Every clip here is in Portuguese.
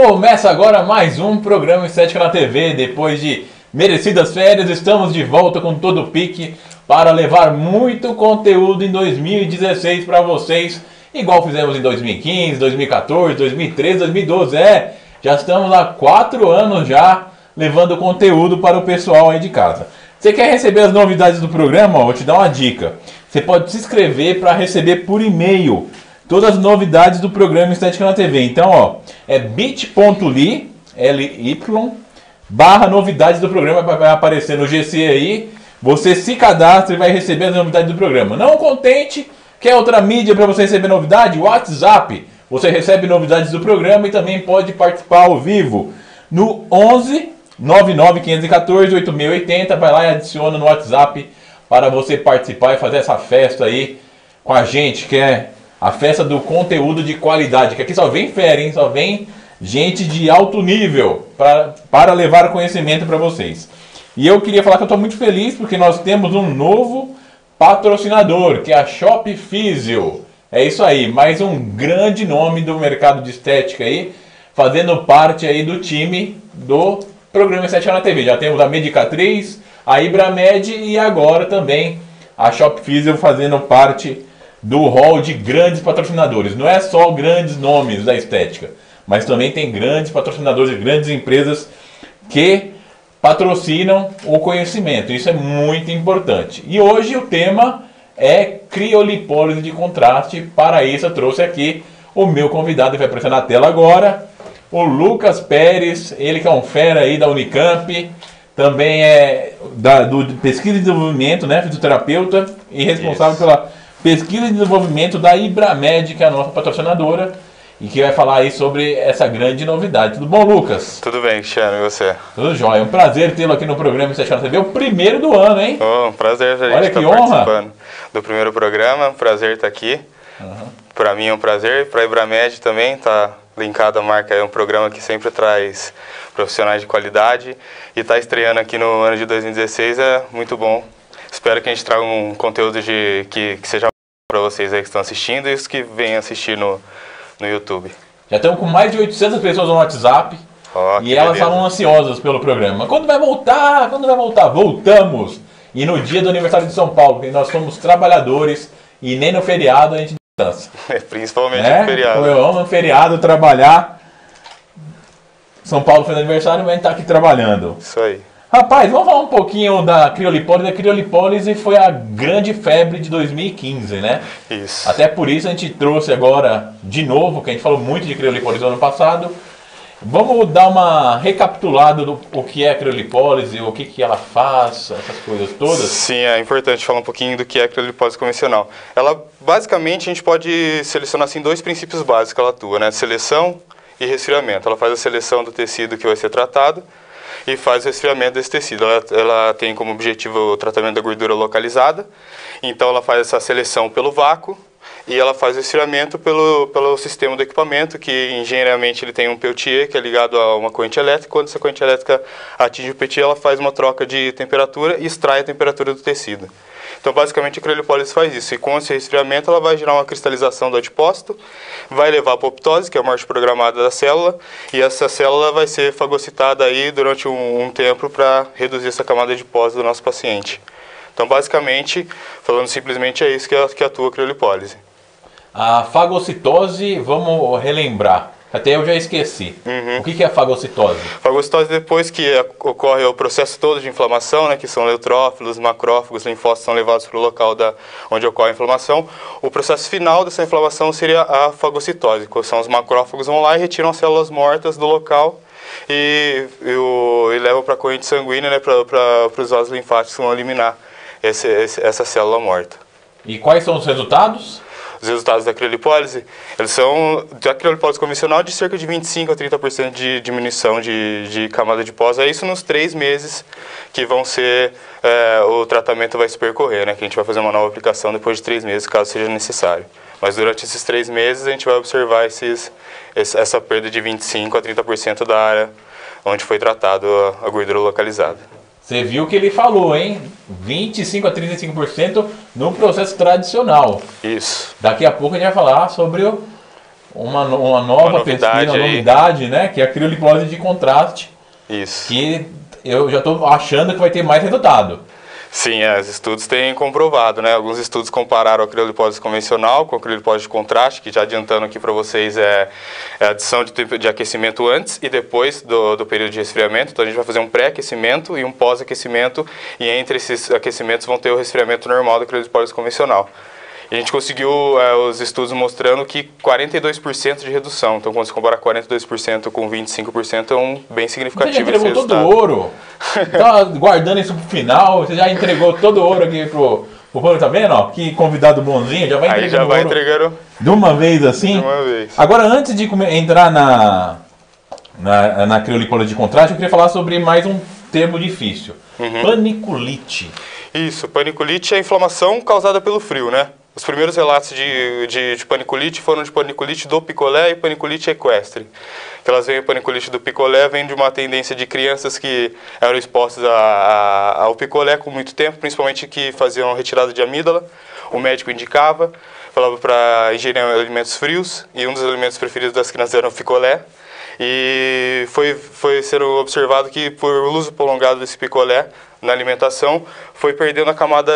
Começa agora mais um programa Estética na TV. Depois de merecidas férias, estamos de volta com todo o pique para levar muito conteúdo em 2016 para vocês, igual fizemos em 2015, 2014, 2013, 2012. Já estamos há 4 anos já levando conteúdo para o pessoal aí de casa. Você quer receber as novidades do programa? Vou te dar uma dica. Você pode se inscrever para receber por e-mail todas as novidades do programa Estética na TV. Então, é bit.ly, /novidades do programa, vai aparecer no GC aí. Você se cadastra e vai receber as novidades do programa. Não contente, quer outra mídia para você receber novidade? WhatsApp. Você recebe novidades do programa e também pode participar ao vivo no 11 99 514 8680. Vai lá e adiciona no WhatsApp para você participar e fazer essa festa aí com a gente, que é a festa do conteúdo de qualidade, que aqui só vem fera, hein? Só vem gente de alto nível para levar conhecimento para vocês. E eu queria falar que eu estou muito feliz porque nós temos um novo patrocinador, que é a Shop Physio. É isso aí, mais um grande nome do mercado de estética aí, fazendo parte aí do time do programa Estética na TV. Já temos a Medicatriz, a Ibramed e agora também a Shop Physio fazendo parte do hall de grandes patrocinadores. Não é só grandes nomes da estética, mas também tem grandes patrocinadores e grandes empresas que patrocinam o conhecimento. Isso é muito importante. E hoje o tema é criolipólise de contraste. Para isso eu trouxe aqui o meu convidado, que vai aparecer na tela agora, o Lucas Pérez, ele que é um fera aí da Unicamp, também é do pesquisa e desenvolvimento, né, fisioterapeuta e responsável pela pesquisa e desenvolvimento da Ibramed, que é a nossa patrocinadora, e que vai falar aí sobre essa grande novidade. Tudo bom, Lucas? Tudo bem, Cristiano, e você? Tudo jóia. É um prazer tê-lo aqui no programa Estética na TV, o primeiro do ano, hein? Um prazer a gente estar participando do primeiro programa, um prazer estar aqui. Para mim é um prazer, para a Ibramed também, tá linkado à marca, é um programa que sempre traz profissionais de qualidade, e está estreando aqui no ano de 2016, é muito bom. Espero que a gente traga um conteúdo que seja para vocês aí que estão assistindo e os que vêm assistir no YouTube. Já estamos com mais de 800 pessoas no WhatsApp e elas estavam ansiosas pelo programa. Quando vai voltar? Quando vai voltar? Voltamos! E no dia do aniversário de São Paulo, porque nós somos trabalhadores e nem no feriado a gente descansa. Principalmente no feriado. Eu amo no feriado trabalhar. São Paulo fez aniversário, mas a gente está aqui trabalhando. Isso aí. Rapaz, vamos falar um pouquinho da criolipólise. A criolipólise foi a grande febre de 2015, né? Isso. Até por isso a gente trouxe agora de novo, que a gente falou muito de criolipólise no ano passado. Vamos dar uma recapitulada do que é a criolipólise, o que ela faz, essas coisas todas? Sim, é importante falar um pouquinho do que é a criolipólise convencional. Ela, basicamente, a gente pode selecionar assim 2 princípios básicos que ela atua, né? Seleção e resfriamento. Ela faz a seleção do tecido que vai ser tratado e faz o resfriamento desse tecido. Ela tem como objetivo o tratamento da gordura localizada, então ela faz essa seleção pelo vácuo e ela faz o resfriamento pelo sistema do equipamento, que engenheiramente ele tem um Peltier, que é ligado a uma corrente elétrica. Quando essa corrente elétrica atinge o Peltier, ela faz uma troca de temperatura e extrai a temperatura do tecido. Então, basicamente, a criolipólise faz isso. E com esse resfriamento, ela vai gerar uma cristalização do adipócito, vai levar a apoptose, que é a morte programada da célula, e essa célula vai ser fagocitada aí durante um tempo para reduzir essa camada adipósita do nosso paciente. Então, basicamente, falando simplesmente, é isso que atua a criolipólise. A fagocitose, vamos relembrar. Até eu já esqueci. O que é a fagocitose? Fagocitose, depois que ocorre o processo todo de inflamação, né, que são neutrófilos, macrófagos, linfócitos são levados para o local onde ocorre a inflamação. O processo final dessa inflamação seria a fagocitose, que são os macrófagos vão lá e retiram as células mortas do local e levam para a corrente sanguínea, né, para os vasos linfáticos que vão eliminar essa célula morta. E quais são os resultados? Os resultados da criolipólise, eles são da criolipólise convencional de cerca de 25 a 30% de diminuição de camada adiposa. É isso nos 3 meses que vão ser, o tratamento vai se percorrer, né? Que a gente vai fazer uma nova aplicação depois de 3 meses, caso seja necessário. Mas durante esses 3 meses a gente vai observar essa perda de 25 a 30% da área onde foi tratado a gordura localizada. Você viu o que ele falou, hein? 25 a 35% no processo tradicional. Isso. Daqui a pouco a gente vai falar sobre uma nova pesquisa, uma novidade, né? Que é a criolipólise de contraste. Isso. Que eu já estou achando que vai ter mais resultado. Sim, os estudos têm comprovado, né? Alguns estudos compararam a criolipólise convencional com a criolipólise de contraste, que já adiantando aqui para vocês é a adição de aquecimento antes e depois do período de resfriamento. Então a gente vai fazer um pré-aquecimento e um pós-aquecimento, e entre esses aquecimentos vão ter o resfriamento normal da criolipólise convencional. E a gente conseguiu os estudos mostrando que 42% de redução. Então, quando você compara 42% com 25%, é um bem significativo. Você já entregou todo o ouro. Tá guardando isso pro final. Você já entregou todo o ouro aqui pro povo, tá vendo? Ó, que convidado bonzinho. Já vai entregando. Aí já vai entregando. De uma vez assim? De uma vez. Agora, antes de entrar na criolipólise de contraste, eu queria falar sobre mais um termo difícil. Paniculite. Isso, paniculite é a inflamação causada pelo frio, né? Os primeiros relatos de paniculite foram de paniculite do picolé e paniculite equestre. Aquelas paniculite do picolé vem de uma tendência de crianças que eram expostas ao picolé com muito tempo, principalmente que faziam retirada de amígdala. O médico indicava, falava para ingerir alimentos frios, e um dos alimentos preferidos das crianças era o picolé. E foi sendo observado que, por uso prolongado desse picolé na alimentação, foi perdendo a camada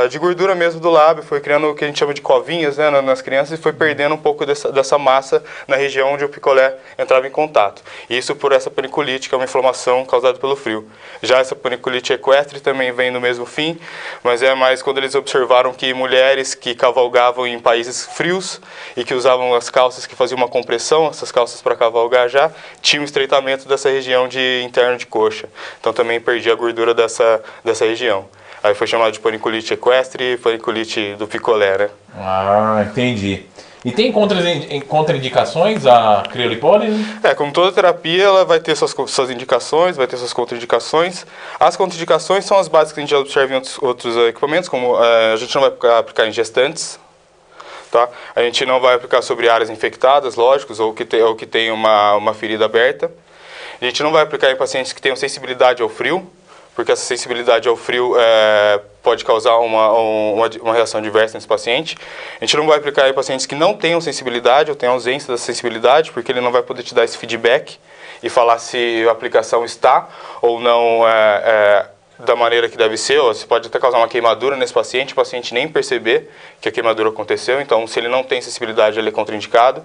de gordura mesmo do lábio, foi criando o que a gente chama de covinhas, né, nas crianças, e foi perdendo um pouco dessa massa na região onde o picolé entrava em contato. Isso por essa paniculite, que é uma inflamação causada pelo frio. Já essa paniculite equestre também vem no mesmo fim, mas é mais quando eles observaram que mulheres que cavalgavam em países frios e que usavam as calças que faziam uma compressão, essas calças para cavalgar já, tinham estreitamento dessa região interna de coxa. Então também perdia a gordura dessa região. Aí foi chamado de paniculite equestre e paniculite do picolé, né? Ah, entendi. E tem contraindicações a criolipólise? Como toda terapia, ela vai ter suas indicações, vai ter suas contraindicações. As contraindicações são as básicas que a gente já observa em outros equipamentos, como a gente não vai aplicar em gestantes, tá? A gente não vai aplicar sobre áreas infectadas, lógicos, ou que tem uma ferida aberta. A gente não vai aplicar em pacientes que tenham sensibilidade ao frio, porque essa sensibilidade ao frio pode causar uma reação adversa nesse paciente. A gente não vai aplicar em pacientes que não tenham sensibilidade ou tenham ausência da sensibilidade, porque ele não vai poder te dar esse feedback e falar se a aplicação está ou não da maneira que deve ser, ou você pode até causar uma queimadura nesse paciente, o paciente nem perceber que a queimadura aconteceu. Então, se ele não tem sensibilidade, ele é contraindicado.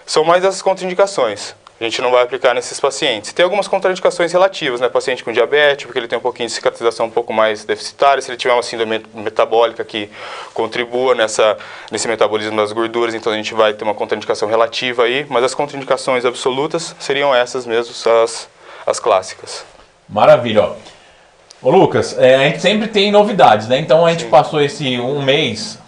São mais essas contraindicações. A gente não vai aplicar nesses pacientes. Tem algumas contraindicações relativas, né? Paciente com diabetes, porque ele tem um pouquinho de cicatrização um pouco mais deficitária, se ele tiver uma síndrome metabólica que contribua nesse metabolismo das gorduras, então a gente vai ter uma contraindicação relativa aí, mas as contraindicações absolutas seriam essas mesmo, as clássicas. Maravilha, ó. Ô Lucas, a gente sempre tem novidades, né? Então a gente passou esse um mês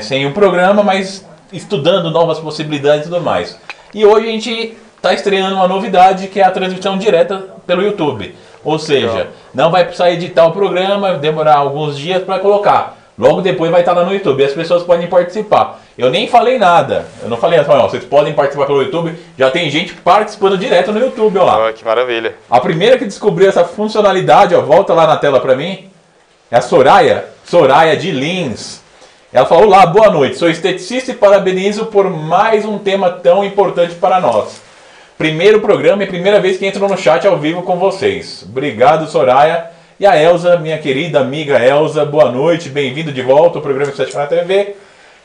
sem o programa, mas estudando novas possibilidades e tudo mais. E hoje a gente está estreando uma novidade, que é a transmissão direta pelo YouTube. Ou seja, não vai precisar editar o programa, demorar alguns dias para colocar. Logo depois vai estar lá no YouTube e as pessoas podem participar. Eu nem falei nada. Eu não falei assim, ó, vocês podem participar pelo YouTube. Já tem gente participando direto no YouTube, ó lá. Oh, que maravilha. A primeira que descobriu essa funcionalidade, ó, volta lá na tela para mim, é a Soraya de Lins. Ela falou lá, boa noite, sou esteticista e parabenizo por mais um tema tão importante para nós. Primeiro programa e primeira vez que entro no chat ao vivo com vocês. Obrigado, Soraya. E a Elza, minha querida amiga Elza, boa noite, bem-vindo de volta ao programa Estética na TV.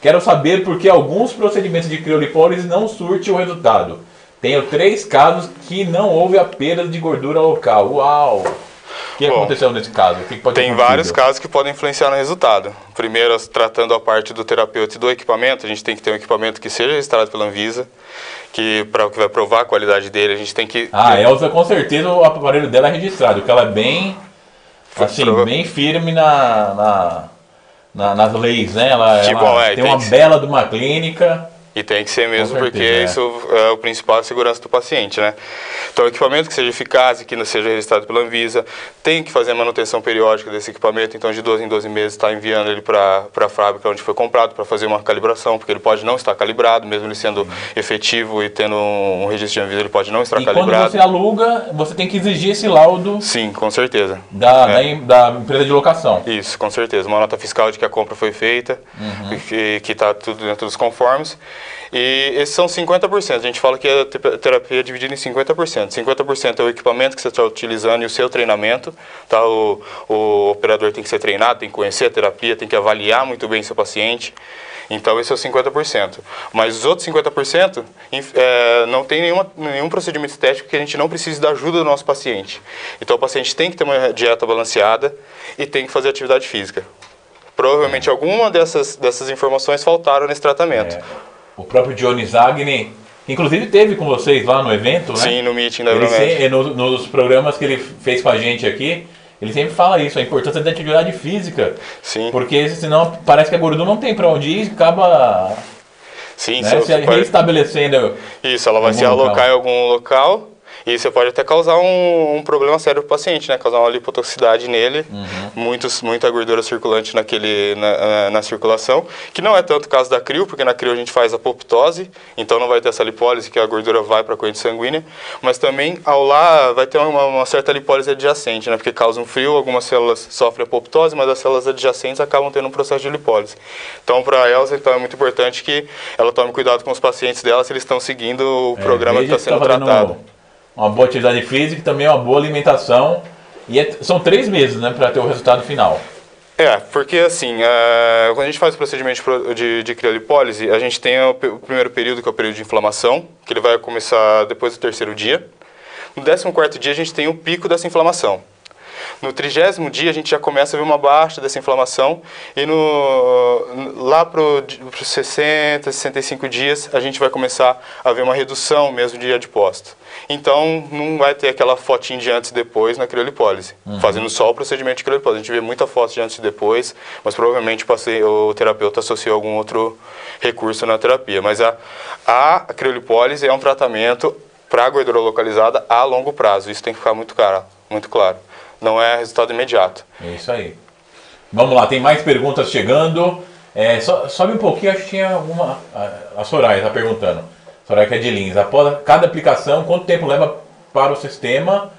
Quero saber por que alguns procedimentos de criolipólise não surtem o resultado. Tenho 3 casos que não houve a perda de gordura local. Uau! O que aconteceu nesse caso? O que pode tem vários casos que podem influenciar no resultado. Primeiro, tratando a parte do terapeuta e do equipamento, a gente tem que ter um equipamento que seja registrado pela Anvisa, que vai provar a qualidade dele, a gente tem que... A Elza, com certeza, o aparelho dela é registrado, porque ela é bem, assim, bem firme nas leis, né? Ela tem uma bela de uma clínica... E tem que ser mesmo, porque isso é o principal, a segurança do paciente, né? Então, equipamento que seja eficaz e que não seja registrado pela Anvisa, tem que fazer a manutenção periódica desse equipamento, então de 12 em 12 meses está enviando ele para a fábrica onde foi comprado para fazer uma calibração, porque ele pode não estar calibrado, mesmo ele sendo efetivo e tendo um registro de Anvisa, ele pode não estar calibrado. E quando você aluga, você tem que exigir esse laudo... Sim, com certeza. Da empresa de locação. Isso, com certeza. Uma nota fiscal de que a compra foi feita, que está tudo dentro dos conformes. E esses são 50%. A gente fala que a terapia é dividida em 50%. 50% é o equipamento que você está utilizando e o seu treinamento. Tá? O operador tem que ser treinado, tem que conhecer a terapia, tem que avaliar muito bem seu paciente. Então, esse é o 50%. Mas os outros 50% não tem nenhum procedimento estético que a gente não precise da ajuda do nosso paciente. Então, o paciente tem que ter uma dieta balanceada e tem que fazer atividade física. Provavelmente, alguma dessas informações faltaram nesse tratamento. O próprio Johnny Zagni, inclusive teve com vocês lá no evento, né? Sim, no meeting da Euromed. Nos programas que ele fez com a gente aqui, ele sempre fala isso, a importância da atividade física. Sim. Porque senão parece que a gordura não tem para onde ir, acaba se reestabelecendo. Isso, ela vai se alocar em algum local. E você pode até causar um problema sério para o paciente, né? Causar uma lipotoxicidade nele, muita gordura circulante na circulação, que não é tanto o caso da crio, porque na crio a gente faz apoptose, então não vai ter essa lipólise, que a gordura vai para a corrente sanguínea, mas também ao lá vai ter uma certa lipólise adjacente, né? Porque causa um frio, algumas células sofrem apoptose, mas as células adjacentes acabam tendo um processo de lipólise. Então, para a Elza, é muito importante que ela tome cuidado com os pacientes dela, se eles estão seguindo o programa que está sendo tratado. Uma boa atividade física e também uma boa alimentação. E são 3 meses, né, para ter o resultado final. Porque assim, quando a gente faz o procedimento de criolipólise, a gente tem o primeiro período, que é o período de inflamação, que ele vai começar depois do 3º dia. No 14º dia, a gente tem o pico dessa inflamação. No 30º dia, a gente já começa a ver uma baixa dessa inflamação e lá para os 60, 65 dias, a gente vai começar a ver uma redução mesmo de adipócito. Então, não vai ter aquela fotinha de antes e depois na criolipólise, fazendo só o procedimento de criolipólise. A gente vê muita foto de antes e depois, mas provavelmente o terapeuta associou algum outro recurso na terapia. Mas a criolipólise é um tratamento para a gordura localizada a longo prazo. Isso tem que ficar muito claro. Não é resultado imediato. É isso aí. Vamos lá, tem mais perguntas chegando. Sobe um pouquinho, acho que tinha alguma... A Soraya está perguntando. Soraya que é de Lins. Após cada aplicação, quanto tempo leva para o sistema?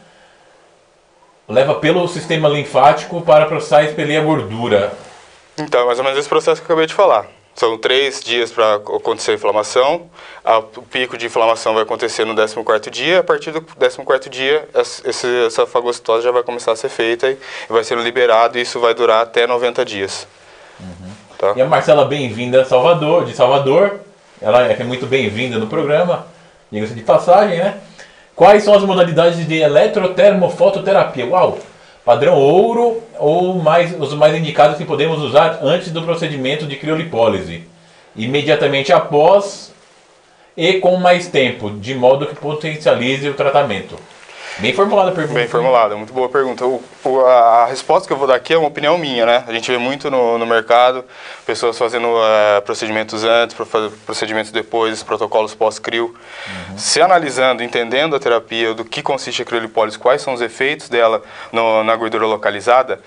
Leva pelo sistema linfático para processar e expelir a gordura. Então, é mais ou menos esse processo que eu acabei de falar. São 3 dias para acontecer a inflamação. O pico de inflamação vai acontecer no 14º dia. A partir do 14º dia, essa fagocitose já vai começar a ser feita e vai sendo liberado. E isso vai durar até 90 dias. Tá? E a Marcela, bem-vinda de Salvador. Ela é muito bem-vinda no programa. Diga-se de passagem, né? Quais são as modalidades de eletrotermofototerapia? Uau! Padrão ouro ou os mais indicados que podemos usar antes do procedimento de criolipólise, imediatamente após e com mais tempo, de modo que potencialize o tratamento. Bem formulada a pergunta. Bem formulada, muito boa pergunta. A resposta que eu vou dar aqui é uma opinião minha, né? A gente vê muito no mercado, pessoas fazendo procedimentos antes, procedimentos depois, protocolos pós-crio. Se analisando, entendendo a terapia, do que consiste a criolipólise, quais são os efeitos dela na gordura localizada,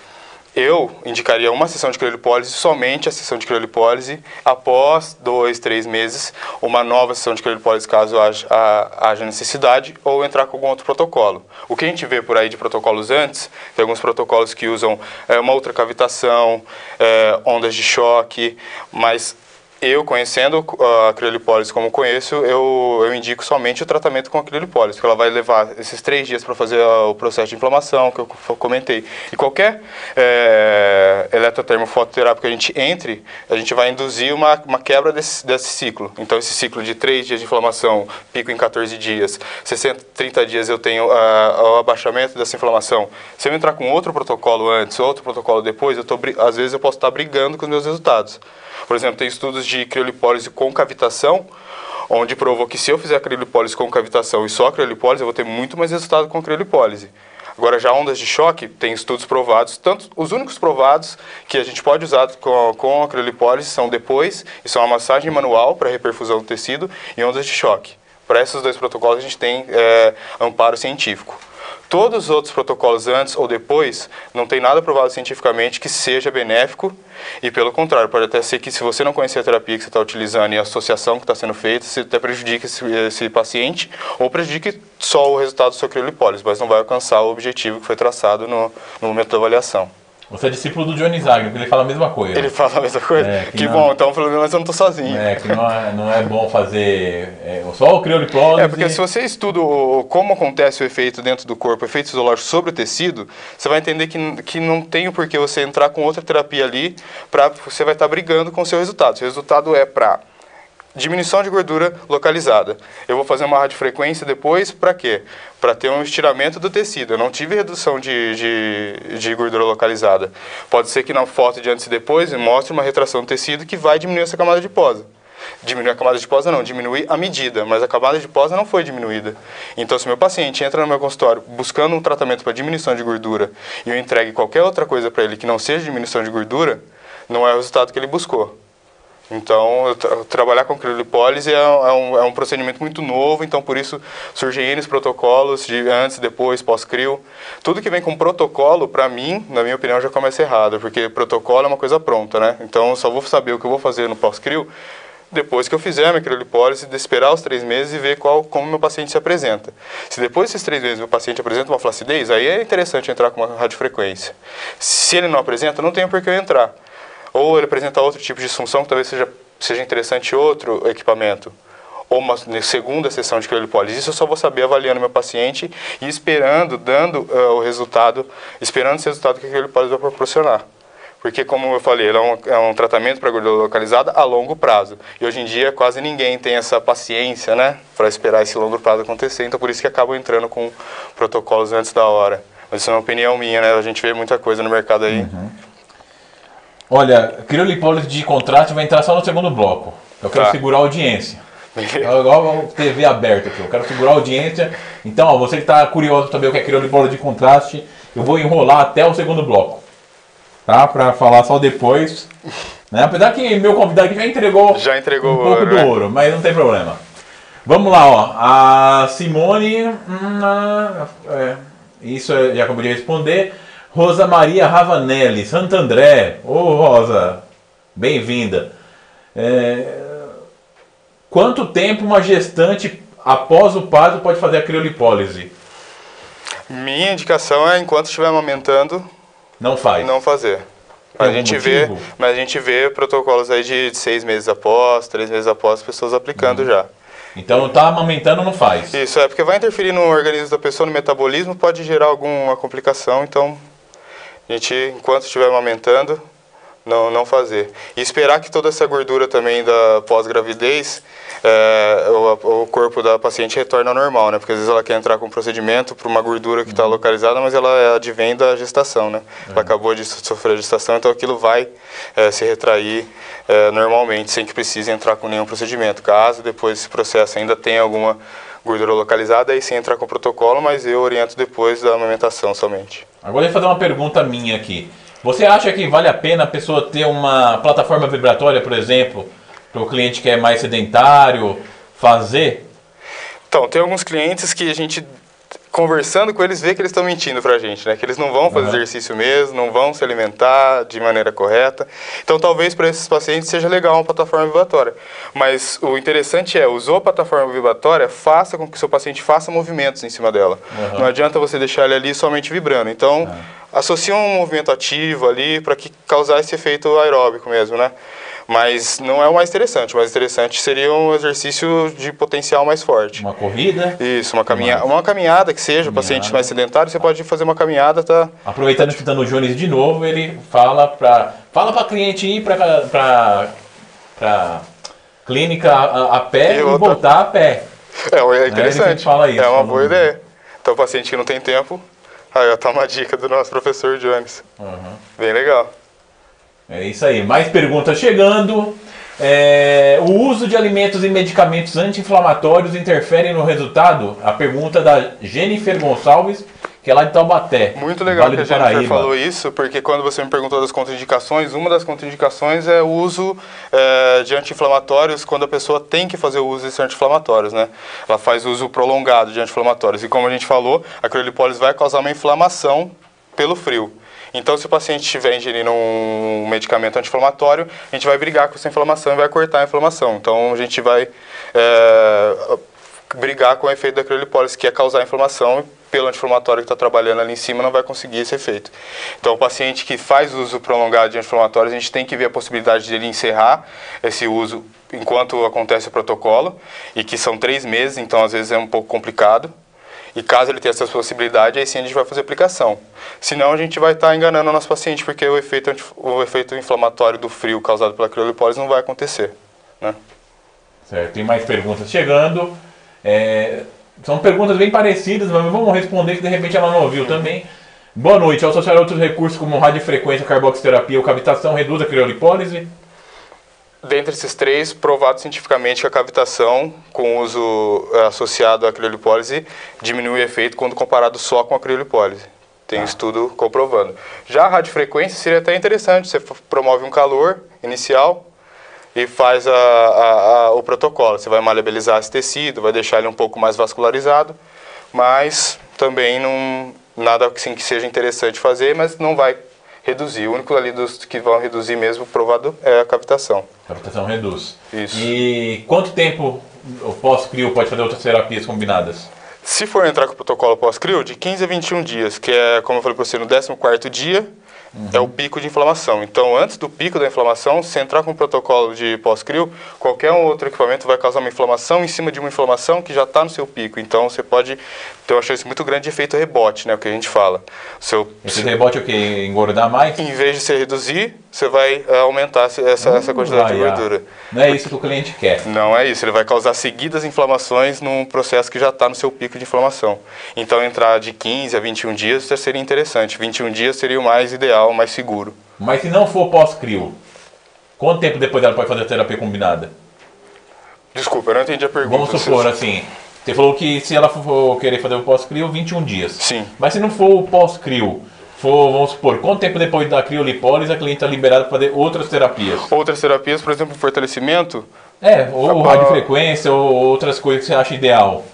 eu indicaria uma sessão de criolipólise, somente a sessão de criolipólise, após 2, 3 meses, uma nova sessão de criolipólise caso haja necessidade, ou entrar com algum outro protocolo. O que a gente vê por aí de protocolos antes, tem alguns protocolos que usam uma ultracavitação, ondas de choque, mas eu, conhecendo a criolipólise como conheço, eu indico somente o tratamento com a criolipólise, porque ela vai levar esses 3 dias para fazer o processo de inflamação, que eu comentei. E qualquer eletrotermofototerápico que a gente entre, a gente vai induzir uma quebra desse ciclo. Então, esse ciclo de 3 dias de inflamação, pico em 14 dias, 60, 30 dias eu tenho o abaixamento dessa inflamação. Se eu entrar com outro protocolo antes, outro protocolo depois, às vezes eu posso estar brigando com os meus resultados. Por exemplo, tem estudos de criolipólise com cavitação, onde provou que se eu fizer a criolipólise com cavitação e só a criolipólise, eu vou ter muito mais resultado com a criolipólise. Agora, já ondas de choque, tem estudos provados, os únicos provados que a gente pode usar com a criolipólise são depois, e são a massagem manual para reperfusão do tecido e ondas de choque. Para esses 2 protocolos, a gente tem amparo científico. Todos os outros protocolos antes ou depois não tem nada provado cientificamente que seja benéfico e, pelo contrário, pode até ser que, se você não conhecer a terapia que você está utilizando e a associação que está sendo feita, você até prejudique esse paciente ou prejudique só o resultado do seu criolipólise, mas não vai alcançar o objetivo que foi traçado no momento da avaliação. Você é discípulo do Johnny Zagno, porque ele fala a mesma coisa. Ele fala a mesma coisa? Que não, bom, então pelo menos eu não estou sozinho. Que não é bom fazer só o criolipólise. Porque se você estuda como acontece o efeito dentro do corpo, o efeito fisiológico sobre o tecido, você vai entender que não tem o porquê você entrar com outra terapia ali, você vai estar brigando com o seu resultado. Seu resultado é para diminuição de gordura localizada. Eu vou fazer uma radiofrequência depois, para quê? Para ter um estiramento do tecido. Eu não tive redução de gordura localizada. Pode ser que na foto de antes e depois mostre uma retração do tecido que vai diminuir essa camada adiposa. Diminuir a camada adiposa não, diminuir a medida, mas a camada adiposa não foi diminuída. Então, se meu paciente entra no meu consultório buscando um tratamento para diminuição de gordura e eu entregue qualquer outra coisa para ele que não seja diminuição de gordura, não é o resultado que ele buscou. Então, trabalhar com criolipólise é um procedimento muito novo, então por isso surgem N protocolos de antes, depois, pós-crio. Tudo que vem com protocolo, para mim, na minha opinião, já começa errado, porque protocolo é uma coisa pronta, né? Então, eu só vou saber o que eu vou fazer no pós-crio depois que eu fizer a minha criolipólise, de esperar os 3 meses e ver como meu paciente se apresenta. Se depois desses 3 meses meu paciente apresenta uma flacidez, aí é interessante entrar com uma radiofrequência. Se ele não apresenta, não tem por que eu entrar. Ou ele apresenta outro tipo de disfunção, que talvez seja interessante outro equipamento. Ou uma segunda sessão de criolipólise. Isso eu só vou saber avaliando meu paciente e esperando, dando o resultado, esperando esse resultado que a criolipólise vai proporcionar. Porque, como eu falei, ele é um tratamento para gordura localizada a longo prazo. E hoje em dia quase ninguém tem essa paciência, né, para esperar esse longo prazo acontecer. Então, por isso que acabam entrando com protocolos antes da hora. Mas isso é uma opinião minha, né? A gente vê muita coisa no mercado aí. Uhum. Olha, criolipólise de contraste vai entrar só no segundo bloco. Eu quero segurar a audiência. É igual a TV aberta aqui. Eu quero segurar a audiência. Então, ó, você que está curioso para saber o que é criolipólise de contraste, eu vou enrolar até o segundo bloco. Tá? Para falar só depois. Né? Apesar que meu convidado aqui já entregou um pouco do ouro, mas não tem problema. Vamos lá, ó. A Simone... isso eu já acabei de responder. Rosa Maria Ravanelli, Santo André. Ô, Rosa, bem-vinda. Quanto tempo uma gestante após o parto pode fazer a criolipólise? Minha indicação é, enquanto estiver amamentando, não fazer. Mas a gente vê protocolos aí de 6 meses após, 3 meses após, pessoas aplicando já. Então, tá amamentando, não faz? Isso, porque vai interferir no organismo da pessoa, no metabolismo, pode gerar alguma complicação, então a gente, enquanto estiver amamentando, não fazer. E esperar que toda essa gordura também da pós-gravidez, o corpo da paciente retorne ao normal, né? Porque às vezes ela quer entrar com um procedimento para uma gordura que está localizada, mas ela advém da gestação, né? Ela acabou de sofrer a gestação, então aquilo vai se retrair normalmente, sem que precise entrar com nenhum procedimento. Caso depois desse processo ainda tenha alguma gordura localizada, aí sim entrar com o protocolo, mas eu oriento depois da amamentação somente. Agora eu vou fazer uma pergunta minha aqui. Você acha que vale a pena a pessoa ter uma plataforma vibratória, por exemplo, para o cliente que é mais sedentário fazer? Então, tem alguns clientes que a gente, conversando com eles, vê que eles estão mentindo pra gente, né? Que eles não vão fazer exercício mesmo, não vão se alimentar de maneira correta. Então, talvez para esses pacientes seja legal uma plataforma vibratória. Mas o interessante usou a plataforma vibratória, faça com que o seu paciente faça movimentos em cima dela. Não adianta você deixar ele ali somente vibrando. Então, associa um movimento ativo ali para que causar esse efeito aeróbico mesmo, né? Mas não é o mais interessante. O mais interessante seria um exercício de potencial mais forte. Uma corrida? Isso, uma caminhada que seja, paciente mais sedentário, você pode fazer uma caminhada, tá? Aproveitando que está no Jones de novo, ele fala para cliente ir para clínica a pé e voltar a pé. É interessante. Fala isso, é uma boa ideia. Então, o paciente que não tem tempo, aí tá uma dica do nosso professor Jones. Bem legal. É isso aí. Mais perguntas chegando. O uso de alimentos e medicamentos anti-inflamatórios interfere no resultado? A pergunta da Jennifer Gonçalves, que é lá de Taubaté. Muito legal que a Jennifer falou isso, porque quando você me perguntou das contraindicações, uma das contraindicações é o uso de anti-inflamatórios quando a pessoa tem que fazer o uso desses anti-inflamatórios, né? Ela faz uso prolongado de anti-inflamatórios. E como a gente falou, a criolipólise vai causar uma inflamação pelo frio. Então, se o paciente estiver ingerindo um medicamento anti-inflamatório, a gente vai brigar com essa inflamação e vai cortar a inflamação. Então, a gente vai brigar com o efeito da criolipólise, que é causar inflamação pelo anti-inflamatório que está trabalhando ali em cima não vai conseguir esse efeito. Então, o paciente que faz uso prolongado de anti-inflamatórios, a gente tem que ver a possibilidade de ele encerrar esse uso enquanto acontece o protocolo, e que são 3 meses, então às vezes é um pouco complicado. E caso ele tenha essa possibilidade, aí sim a gente vai fazer aplicação. Senão a gente vai estar enganando o nosso paciente, porque o efeito inflamatório do frio causado pela criolipólise não vai acontecer, né? Certo, tem mais perguntas chegando. São perguntas bem parecidas, mas vamos responder que de repente ela não ouviu também. Boa noite. Ao associar outros recursos como radiofrequência, carboxiterapia ou cavitação, reduz a criolipólise? Dentre esses 3, provado cientificamente que a cavitação, com uso associado à criolipólise, diminui o efeito quando comparado só com a criolipólise. Tem estudo comprovando. Já a radiofrequência seria até interessante. Você promove um calor inicial e faz o protocolo. Você vai maleabilizar esse tecido, vai deixar ele um pouco mais vascularizado, mas também nada assim que seja interessante fazer, mas não vai reduzir. O único ali dos que vão reduzir mesmo, provado, é a cavitação. Cavitação reduz. Isso. E quanto tempo o pós-crio pode fazer outras terapias combinadas? Se for entrar com o protocolo pós-crio, de 15 a 21 dias, que é, como eu falei para você, no 14º dia, é o pico de inflamação. Então, antes do pico da inflamação, se entrar com o protocolo de pós-crio, qualquer outro equipamento vai causar uma inflamação em cima de uma inflamação que já está no seu pico. Então, você pode ter uma chance muito grande de efeito rebote, né, o que a gente fala. Esse rebote é o quê? Engordar mais? Em vez de você reduzir, você vai aumentar essa quantidade de gordura. Não é isso que o cliente quer. Não é isso, ele vai causar seguidas inflamações num processo que já está no seu pico de inflamação. Então, entrar de 15 a 21 dias já seria interessante. 21 dias seria o mais ideal, o mais seguro. Mas se não for pós-crio, quanto tempo depois ela pode fazer a terapia combinada? Desculpa, eu não entendi a pergunta. Vamos supor, assim, você falou que se ela for querer fazer o pós-crio, 21 dias. Sim. Mas se não for o pós-crio, vamos supor, quanto tempo depois da criolipólise a cliente está liberada para fazer outras terapias? Outras terapias, por exemplo, fortalecimento? Ou radiofrequência, ou outras coisas que você acha ideal.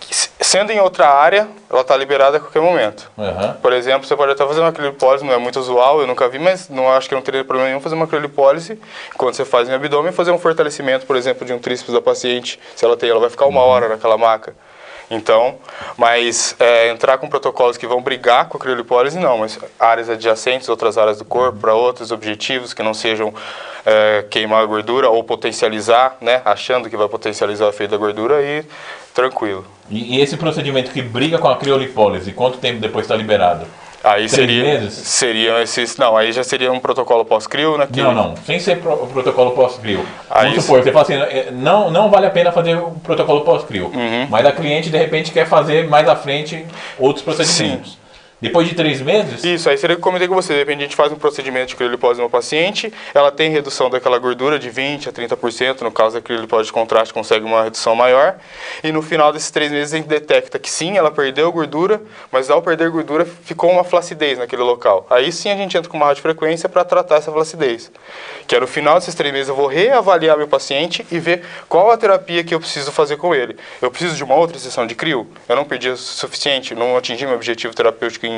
Sendo em outra área, ela está liberada a qualquer momento. Uhum. Por exemplo, você pode até fazer uma criolipólise, não é muito usual, eu nunca vi, mas não acho que não teria problema nenhum fazer uma criolipólise quando você faz em abdômen, fazer um fortalecimento, por exemplo, de um tríceps da paciente. Se ela tem, ela vai ficar 1 hora naquela maca. Então, mas entrar com protocolos que vão brigar com a criolipólise, não, mas áreas adjacentes, outras áreas do corpo, para outros objetivos que não sejam queimar a gordura ou potencializar, né, achando que vai potencializar o efeito da gordura, e tranquilo. E esse procedimento que briga com a criolipólise, quanto tempo depois está liberado? Aí 3 meses? Não, aí já seria um protocolo pós-crio, né? Não, sem ser o protocolo pós-crio. Aí Vamos supor, você fala assim, não vale a pena fazer o protocolo pós-crio, mas a cliente de repente quer fazer mais à frente outros procedimentos. Sim. Depois de 3 meses? Isso, aí seria o que eu comentei com você, de repente a gente faz um procedimento de criolipólise numa paciente, ela tem redução daquela gordura de 20% a 30%, no caso da criolipólise de contraste consegue uma redução maior, e no final desses 3 meses a gente detecta que sim, ela perdeu gordura, mas ao perder gordura ficou uma flacidez naquele local. Aí sim a gente entra com uma radiofrequência para tratar essa flacidez. Que é no final desses 3 meses eu vou reavaliar meu paciente e ver qual a terapia que eu preciso fazer com ele. Eu preciso de uma outra sessão de crio? Eu não perdi o suficiente, não atingi meu objetivo terapêutico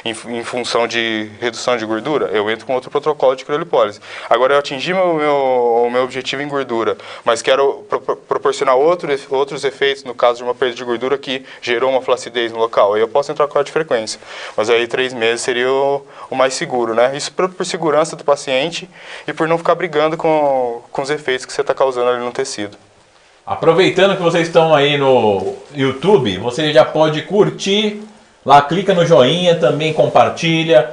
em função de redução de gordura, eu entro com outro protocolo de criolipólise. Agora eu atingi o meu objetivo em gordura, mas quero proporcionar outros efeitos, no caso de uma perda de gordura que gerou uma flacidez no local, aí eu posso entrar com a radiofrequência. Mas aí 3 meses seria o mais seguro, né? Isso por segurança do paciente e por não ficar brigando com os efeitos que você está causando ali no tecido. Aproveitando que vocês estão aí no YouTube, você já pode curtir. Lá clica no joinha, também compartilha,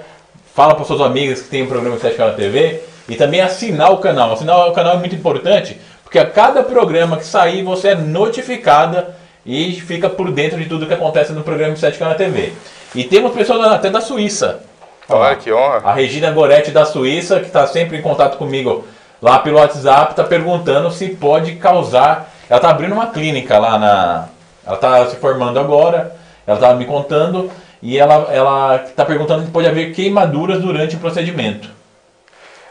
fala para seus amigos que tem um programa Estética na TV e também assinar o canal. Assinar o canal é muito importante porque a cada programa que sair você é notificada e fica por dentro de tudo que acontece no programa Estética na TV. E temos pessoas até da Suíça. Olha, que honra! A Regina Goretti da Suíça, que está sempre em contato comigo lá pelo WhatsApp, está perguntando se pode causar... Ela está abrindo uma clínica lá Ela está se formando agora... Ela estava me contando e ela está perguntando se pode haver queimaduras durante o procedimento.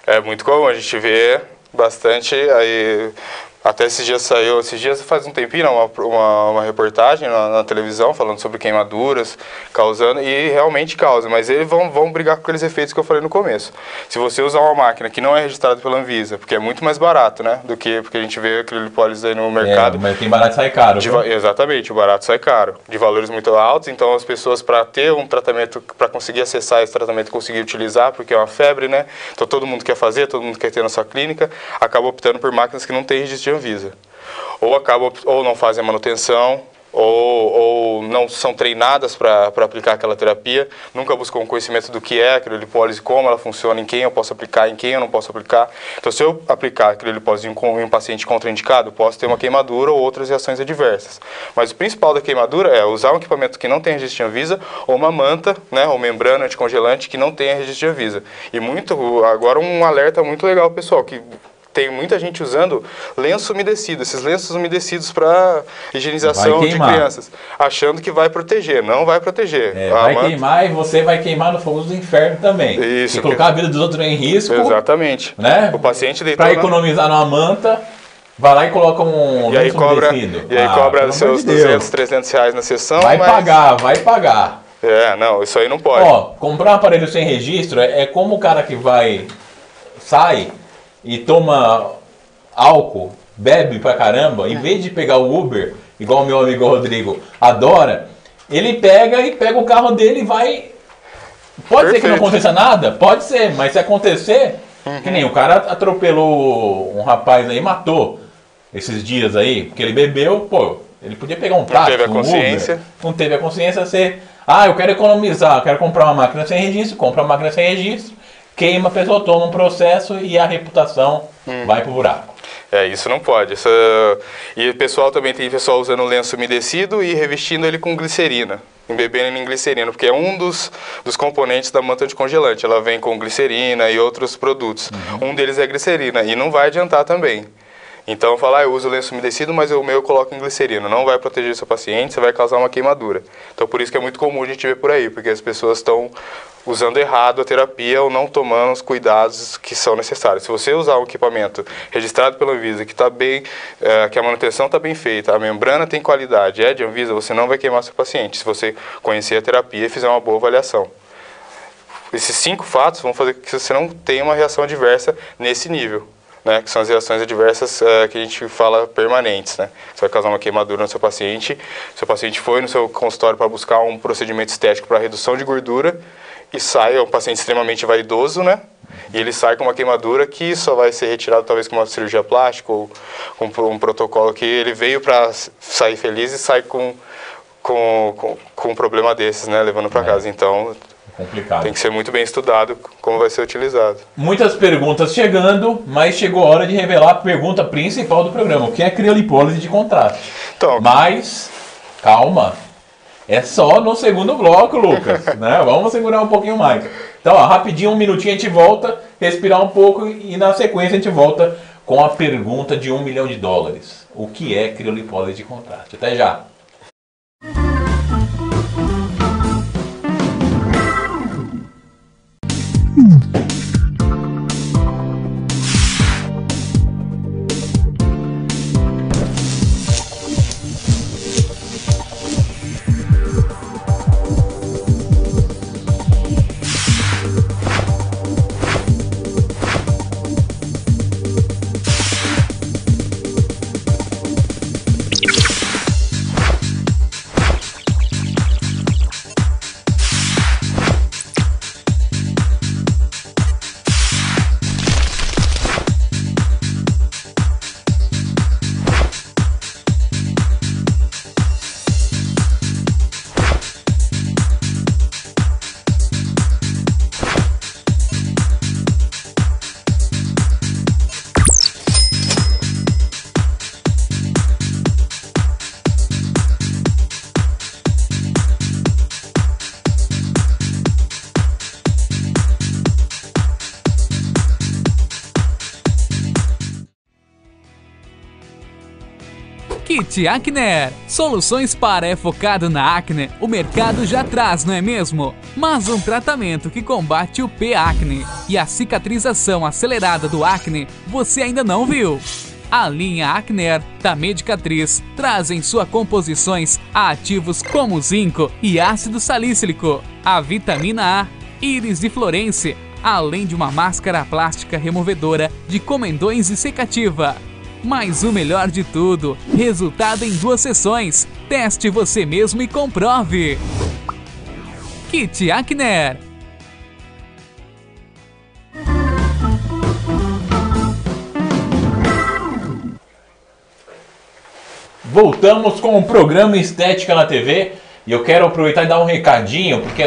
É muito comum, a gente vê bastante aí Até esses dias faz um tempinho, uma reportagem na televisão falando sobre queimaduras, causando, e realmente causa, mas eles vão brigar com aqueles efeitos que eu falei no começo. Se você usar uma máquina que não é registrada pela Anvisa, porque é muito mais barato, né, porque a gente vê acrilipólise aí no mercado. Mas tem barato sai caro. Exatamente, o barato sai caro, de valores muito altos, então as pessoas para ter um tratamento, para conseguir acessar esse tratamento, conseguir utilizar, porque é uma febre, né, então todo mundo quer fazer, todo mundo quer ter na sua clínica, acaba optando por máquinas que não têm registro de Anvisa. Ou não fazem a manutenção, ou não são treinadas para aplicar aquela terapia, nunca buscam um conhecimento do que é a criolipólise, como ela funciona, em quem eu posso aplicar, em quem eu não posso aplicar. Então, se eu aplicar a criolipólise em um paciente contraindicado, posso ter uma queimadura ou outras reações adversas. Mas o principal da queimadura é usar um equipamento que não tem registro de Anvisa, ou uma manta, né, ou membrana anticongelante que não tenha registro de Anvisa. E agora um alerta muito legal, pessoal, que tem muita gente usando lenço umedecido, esses lenços umedecidos para higienização de crianças, achando que vai proteger. Não vai proteger. Vai queimar e você vai queimar no fogo do inferno também. Isso. E colocar a vida dos outros em risco. Exatamente. Né? O paciente deitou para economizar numa manta, vai lá e coloca um lenço umedecido. E aí cobra seus 200, 300 reais na sessão. Vai pagar. Não, isso aí não pode. Comprar um aparelho sem registro é como o cara que sai e toma álcool, bebe pra caramba, em vez de pegar o Uber, igual o meu amigo Rodrigo adora, ele pega o carro dele e vai... Pode ser que não aconteça nada? Pode ser, mas se acontecer, que nem o cara atropelou um rapaz aí, matou esses dias aí, porque ele bebeu, ele podia pegar um táxi, Uber, não teve a consciência, eu quero economizar, eu quero comprar uma máquina sem registro, compra uma máquina sem registro, queima, a pessoa toma um processo e a reputação vai pro buraco. Isso não pode. E o pessoal também tem pessoal usando lenço umedecido e revestindo ele com glicerina, embebendo ele em glicerina, porque é um dos componentes da manta anticongelante. Ela vem com glicerina e outros produtos. Um deles é glicerina e não vai adiantar também. Então, eu uso lenço umedecido, mas o meu eu coloco em glicerina. Não vai proteger o seu paciente, você vai causar uma queimadura. Então, por isso que é muito comum a gente ver por aí, porque as pessoas estão usando errado a terapia ou não tomando os cuidados que são necessários. Se você usar um equipamento registrado pela Anvisa, que está bem, que a manutenção está bem feita, a membrana tem qualidade, é de Anvisa, você não vai queimar seu paciente, se você conhecer a terapia e fizer uma boa avaliação. Esses 5 fatos vão fazer com que você não tenha uma reação adversa nesse nível, né, que são as reações adversas que a gente fala permanentes, né? Você vai causar uma queimadura no seu paciente foi no seu consultório para buscar um procedimento estético para redução de gordura e é um paciente extremamente vaidoso, né? E ele sai com uma queimadura que só vai ser retirado talvez com uma cirurgia plástica ou com um protocolo que ele veio para sair feliz e sai com um problema desses, né? Levando para casa. Então, complicado. Tem que ser muito bem estudado como vai ser utilizado. Muitas perguntas chegando, mas chegou a hora de revelar a pergunta principal do programa, o que é criolipólise de contraste. Então, mas, calma, é só no segundo bloco, Lucas, né? Vamos segurar um pouquinho mais. Então, rapidinho, um minutinho, a gente volta, respirar um pouco e na sequência a gente volta com a pergunta de $1 milhão. O que é criolipólise de contraste? Até já! Kit Acne. Soluções para focado na acne, o mercado já traz, não é mesmo? Mas um tratamento que combate o P-acne e a cicatrização acelerada do acne, você ainda não viu. A linha Acner da Medicatriz traz em suas composições ativos como zinco e ácido salicílico, a vitamina A, íris de Florence, além de uma máscara plástica removedora de comedões e secativa. Mas o melhor de tudo, resultado em 2 sessões. Teste você mesmo e comprove. Kit Acner. Voltamos com o programa Estética na TV e eu quero aproveitar e dar um recadinho, porque